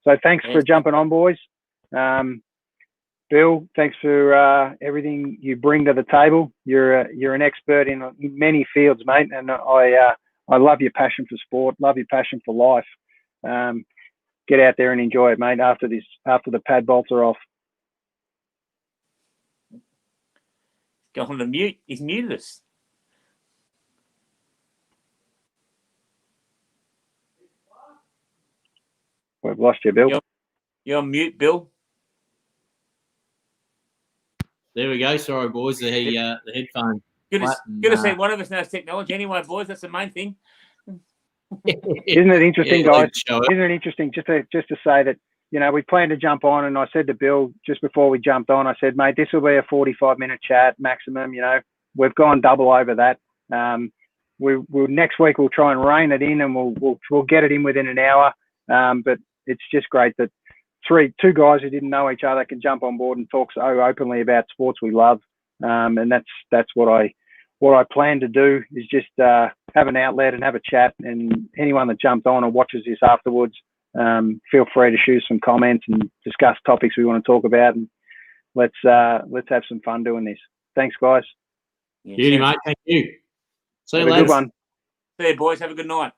So thanks for jumping on, boys. Bill, thanks for everything you bring to the table. You're an expert in many fields, mate, and I love your passion for sport, love your passion for life. Get out there and enjoy it, mate. After the pad bolts are off. Go on to mute. He's muted us. We've lost you, Bill. You're on mute, Bill. There we go. Sorry, boys. The headphone. Good to see one of us knows technology. Anyway, boys, that's the main thing. Isn't it interesting, guys? Isn't it interesting just to say that, we planned to jump on, and I said to Bill just before we jumped on, I said, mate, this will be a 45-minute chat maximum. We've gone double over that. We'll next week we'll try and rein it in, and we'll get it in within an hour. But it's just great that two guys who didn't know each other can jump on board and talk so openly about sports we love. And that's what I plan to do, is just have an outlet and have a chat. And anyone that jumped on or watches this afterwards, feel free to shoot some comments and discuss topics we want to talk about. And let's have some fun doing this. Thanks, guys. Beauty, mate. Thank you. See you later. Good one. See you, boys. Have a good night.